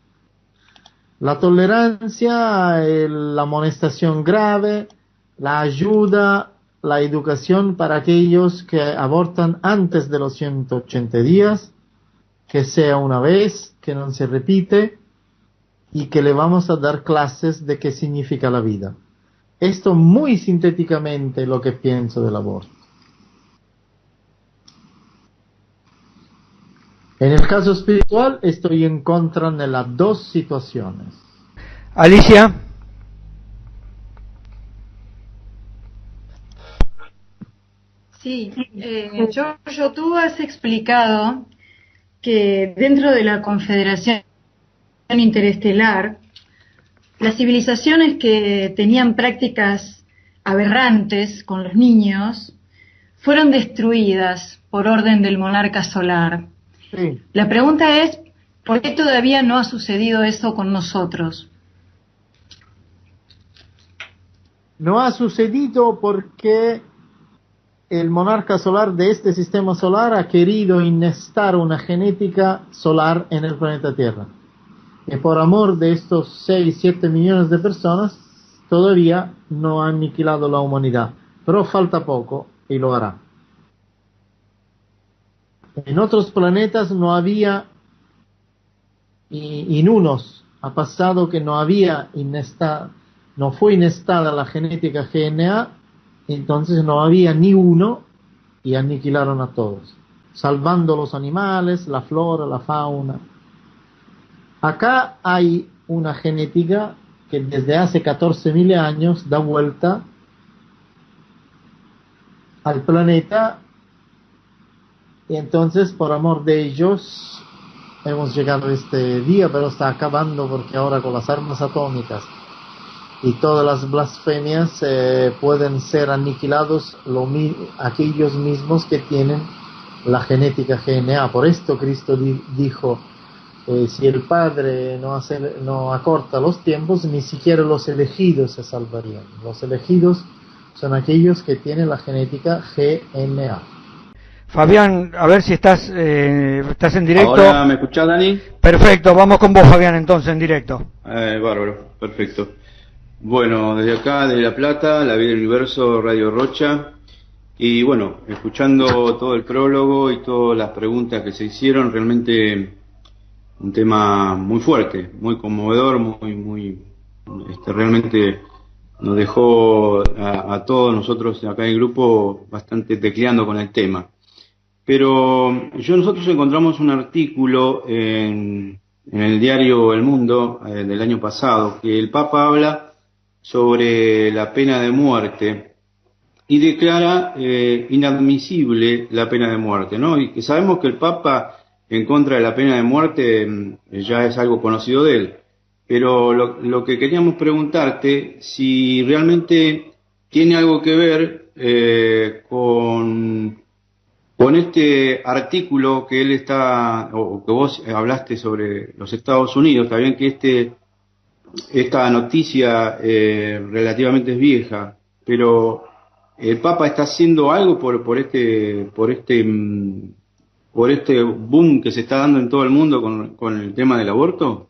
S1: La tolerancia, la amonestación grave, la ayuda, la educación para aquellos que abortan antes de los 180 días, que sea una vez, que no se repite, y que le vamos a dar clases de qué significa la vida. Esto muy sintéticamente lo que pienso del aborto. En el caso espiritual estoy en contra de las dos situaciones.
S2: Alicia.
S3: Sí, Giorgio, tú has explicado que dentro de la Confederación Interestelar, las civilizaciones que tenían prácticas aberrantes con los niños fueron destruidas por orden del monarca solar.
S1: Sí.
S3: La pregunta es, ¿por qué todavía no ha sucedido eso con nosotros?
S1: No ha sucedido porque el monarca solar de este sistema solar ha querido inyectar una genética solar en el planeta Tierra. Y por amor de estos 6-7 millones de personas, todavía no ha aniquilado la humanidad. Pero falta poco y lo hará. En otros planetas no había, y en unos ha pasado que no había no fue inyectada la genética GNA, entonces no había ni uno y aniquilaron a todos, salvando los animales, la flora, la fauna. Acá hay una genética que desde hace 14.000 años da vuelta al planeta, y entonces por amor de ellos hemos llegado a este día, pero está acabando porque ahora con las armas atómicas y todas las blasfemias pueden ser aniquilados aquellos mismos que tienen la genética GNA. Por esto Cristo dijo, si el Padre no acorta los tiempos, ni siquiera los elegidos se salvarían. Los elegidos son aquellos que tienen la genética GNA.
S2: Fabián, a ver si estás en directo.
S9: Ahora, ¿me escuchás, Dani?
S2: Perfecto, vamos con vos, Fabián, entonces, en directo.
S9: Bárbaro, perfecto. Bueno, desde acá, desde La Plata, La Vida del Universo, Radio Rocha. Y bueno, escuchando todo el prólogo y todas las preguntas que se hicieron, realmente un tema muy fuerte, muy conmovedor, realmente nos dejó a todos nosotros acá en el grupo bastante tecleando con el tema. Pero nosotros encontramos un artículo en el diario El Mundo del año pasado, que el Papa habla sobre la pena de muerte y declara inadmisible la pena de muerte, ¿no? Y que sabemos que el Papa en contra de la pena de muerte ya es algo conocido de él. Pero lo que queríamos preguntarte, si realmente tiene algo que ver con este artículo que él o que vos hablaste sobre los Estados Unidos. Está bien que esta noticia relativamente es vieja, pero el Papa está haciendo algo por este boom que se está dando en todo el mundo con el tema del aborto.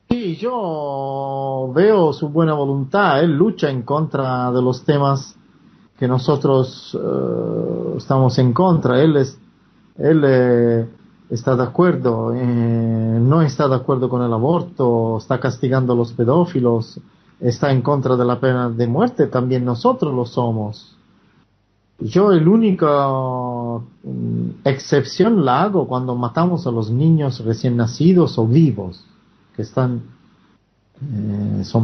S1: Sí, yo veo su buena voluntad. Él lucha en contra de los temas que nosotros estamos en contra. Él está de acuerdo, no está de acuerdo con el aborto, está castigando a los pedófilos, está en contra de la pena de muerte. También nosotros lo somos. Yo el único excepción la hago cuando matamos a los niños recién nacidos o vivos, que son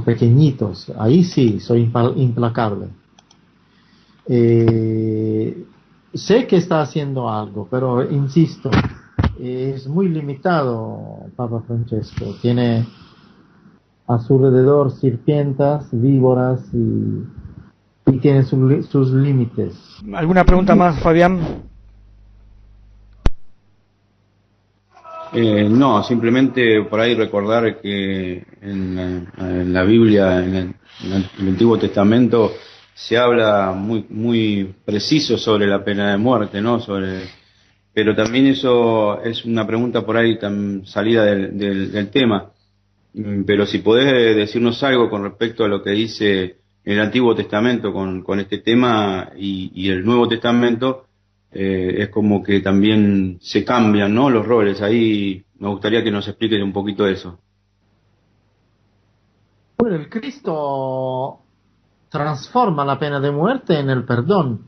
S1: pequeñitos. Ahí sí, soy implacable. Sé que está haciendo algo, pero insisto, es muy limitado. Papa Francesco tiene a su alrededor serpientes, víboras y tiene sus límites.
S2: ¿Alguna pregunta más, Fabián?
S9: No, simplemente por ahí recordar que en la Biblia, en el Antiguo Testamento, se habla muy preciso sobre la pena de muerte, ¿no? Pero también eso es una pregunta por ahí salida del tema. Pero si podés decirnos algo con respecto a lo que dice el Antiguo Testamento con este tema y el Nuevo Testamento, es como que también se cambian, ¿no?, los roles. Ahí me gustaría que nos expliques un poquito eso.
S1: Bueno, el Cristo transforma la pena de muerte en el perdón,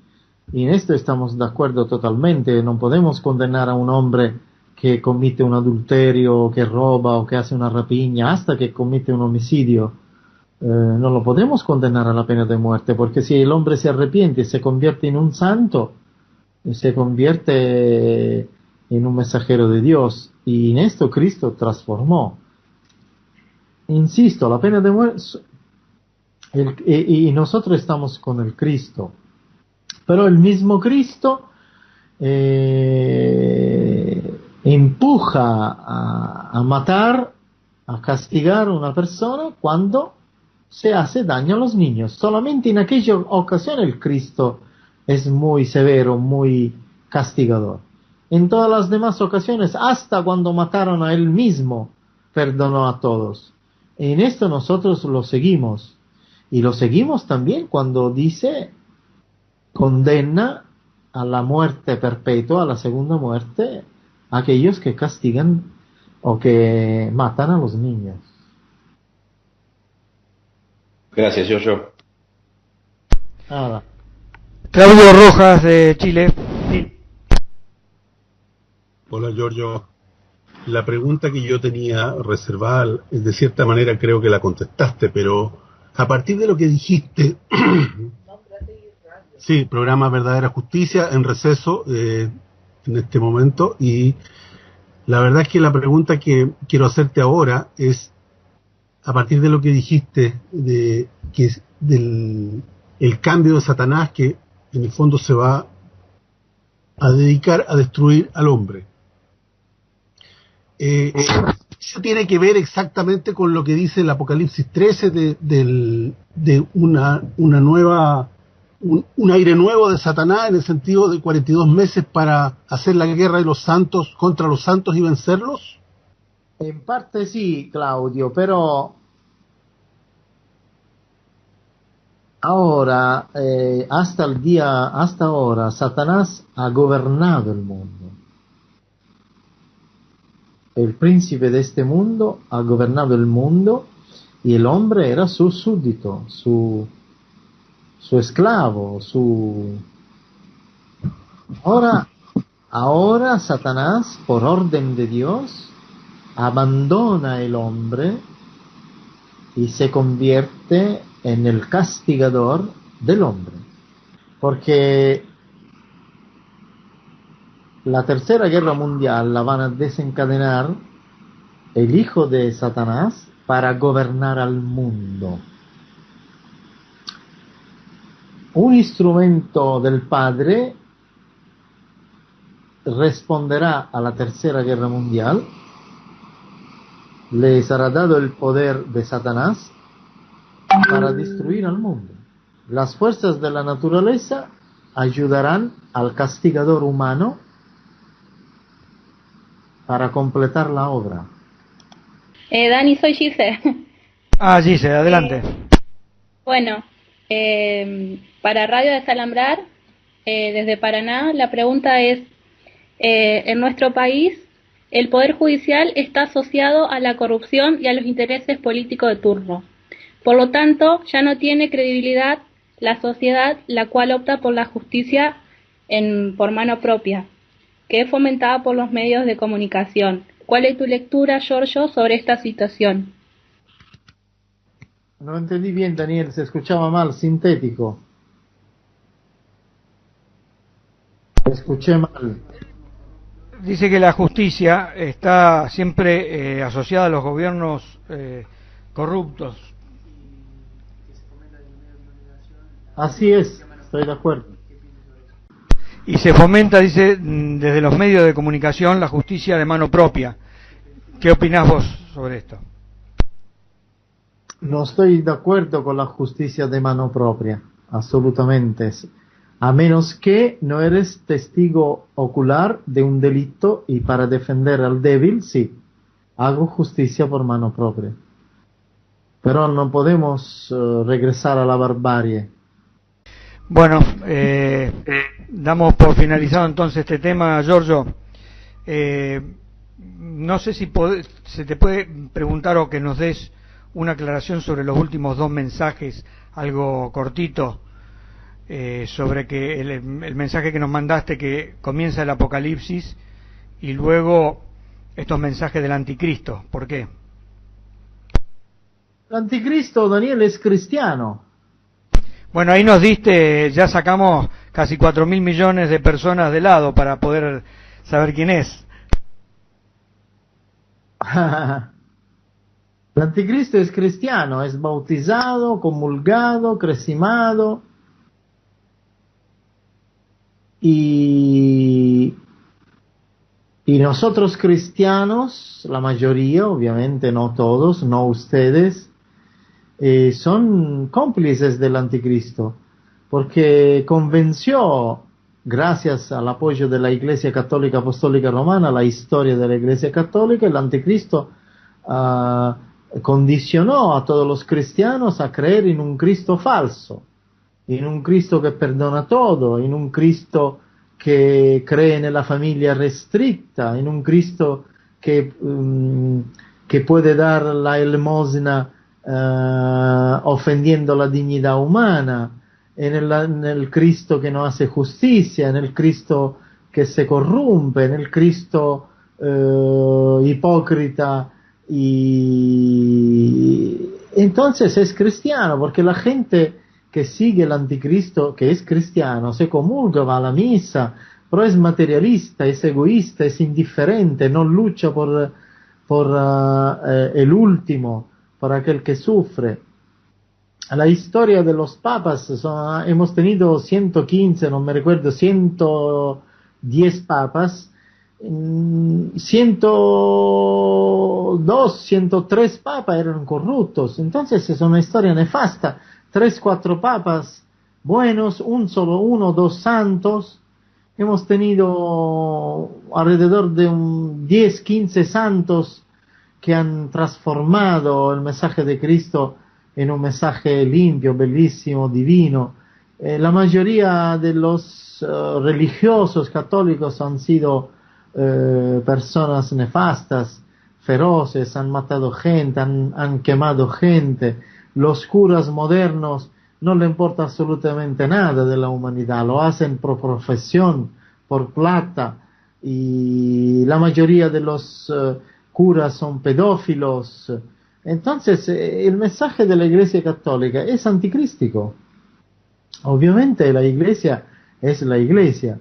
S1: y en esto estamos de acuerdo totalmente. No podemos condenar a un hombre que comete un adulterio, que roba o que hace una rapiña hasta que comete un homicidio. No lo podemos condenar a la pena de muerte, porque si el hombre se arrepiente y se convierte en un santo, se convierte en un mensajero de Dios, y en esto Cristo transformó. Insisto, la pena de muerte, y nosotros estamos con el Cristo, pero el mismo Cristo empuja a matar, a castigar a una persona cuando se hace daño a los niños. Solamente en aquella ocasión el Cristo es muy severo, muy castigador. En todas las demás ocasiones, hasta cuando mataron a él mismo, perdonó a todos. En esto nosotros lo seguimos. Y lo seguimos también cuando dice, condena a la muerte perpetua, a la segunda muerte, a aquellos que castigan o que matan a los niños.
S9: Gracias, Giorgio.
S1: Nada.
S2: Claudio Rojas, de Chile. Sí.
S10: Hola, Giorgio. La pregunta que yo tenía reservada, de cierta manera creo que la contestaste, pero a partir de lo que dijiste Sí, programa Verdadera Justicia en receso en este momento, y la verdad es que la pregunta que quiero hacerte ahora es, a partir de lo que dijiste, del el cambio de Satanás, que en el fondo se va a dedicar a destruir al hombre. Eso tiene que ver exactamente con lo que dice el Apocalipsis 13 de una nueva, un aire nuevo de Satanás, en el sentido de 42 meses para hacer la guerra de los santos contra los santos y vencerlos.
S1: En parte sí, Claudio, pero ahora, hasta ahora, Satanás ha gobernado el mundo. El príncipe de este mundo ha gobernado el mundo y el hombre era su súbdito, su esclavo, Ahora Satanás, por orden de Dios, abandona el hombre y se convierte en el castigador del hombre. Porque la tercera guerra mundial la van a desencadenar el hijo de Satanás para gobernar al mundo. Un instrumento del Padre responderá a la tercera guerra mundial, le será dado el poder de Satanás para destruir al mundo. Las fuerzas de la naturaleza ayudarán al castigador humano para completar la obra.
S4: Dani, soy Gise.
S2: Gise, adelante.
S4: Bueno, para Radio Desalambrar, desde Paraná, la pregunta es, en nuestro país, el Poder Judicial está asociado a la corrupción y a los intereses políticos de turno. Por lo tanto, ya no tiene credibilidad la sociedad, la cual opta por la justicia por mano propia, que es fomentada por los medios de comunicación. ¿Cuál es tu lectura, Giorgio, sobre esta situación?
S1: No entendí bien, Daniel, se escuchaba mal, sintético. Escuché mal.
S2: Dice que la justicia está siempre asociada a los gobiernos corruptos.
S1: Así es, estoy de acuerdo.
S2: Y se fomenta, dice, desde los medios de comunicación la justicia de mano propia. ¿Qué opinás vos sobre esto?
S1: No estoy de acuerdo con la justicia de mano propia, absolutamente. A menos que no eres testigo ocular de un delito y para defender al débil, sí, hago justicia por mano propia. Pero no podemos regresar a la barbarie.
S2: Bueno, damos por finalizado entonces este tema, Giorgio. No sé si se te puede preguntar o que nos des una aclaración sobre los últimos dos mensajes, algo cortito, sobre que el mensaje que nos mandaste, que comienza el Apocalipsis y luego estos mensajes del Anticristo. ¿Por qué?
S1: El Anticristo, Daniel, es cristiano.
S2: Bueno, ahí nos diste, ya sacamos casi 4.000 millones de personas de lado para poder saber quién es.
S1: El Anticristo es cristiano, es bautizado, comulgado, cresimado. Y nosotros cristianos, la mayoría, obviamente no todos, no ustedes, son cómplices del Anticristo, porque convenció, gracias al apoyo de la Iglesia Católica Apostólica Romana, la historia de la Iglesia Católica, el Anticristo condicionó a todos los cristianos a creer en un Cristo falso, en un Cristo que perdona todo, en un Cristo que cree en la familia restricta, en un Cristo que puede dar la limosna ofendiendo la dignidad humana, en el Cristo que no hace justicia, en el Cristo que se corrompe, en el Cristo hipócrita, y entonces es cristiano, porque la gente que sigue el anticristo, que es cristiano, se comulga, va a la misa, pero es materialista, es egoísta, es indiferente, no lucha por el último, por aquel que sufre. La historia de los papas, hemos tenido 115, no me recuerdo, 110 papas, 102, 103 papas eran corruptos. Entonces es una historia nefasta. 3, 4 papas buenos, uno, 2 santos. Hemos tenido alrededor de 10, 15 santos que han transformado el mensaje de Cristo en un mensaje limpio, bellísimo, divino. La mayoría de los religiosos católicos han sido personas nefastas, feroces, han matado gente, han quemado gente. Los curas modernos no le importa absolutamente nada de la humanidad, lo hacen por profesión, por plata, y la mayoría de los curas son pedófilos. Entonces el mensaje de la Iglesia Católica es anticrístico. Obviamente la Iglesia es la Iglesia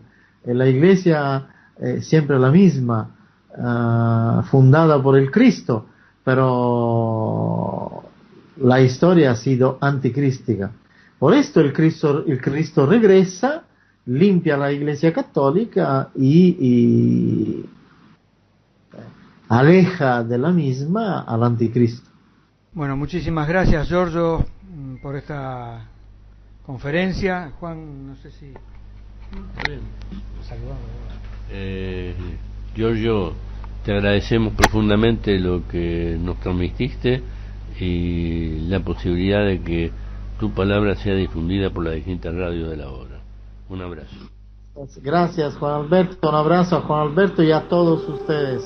S1: siempre la misma, fundada por el Cristo, pero la historia ha sido anticrística. Por esto el Cristo regresa, limpia la Iglesia Católica y aleja de la misma al anticristo.
S2: Bueno, muchísimas gracias, Giorgio, por esta conferencia. Juan, no sé si...
S11: Giorgio, te agradecemos profundamente lo que nos transmitiste y la posibilidad de que tu palabra sea difundida por las distintas radios de la hora. Un abrazo.
S1: Gracias, Juan Alberto. Un abrazo a Juan Alberto y a todos ustedes.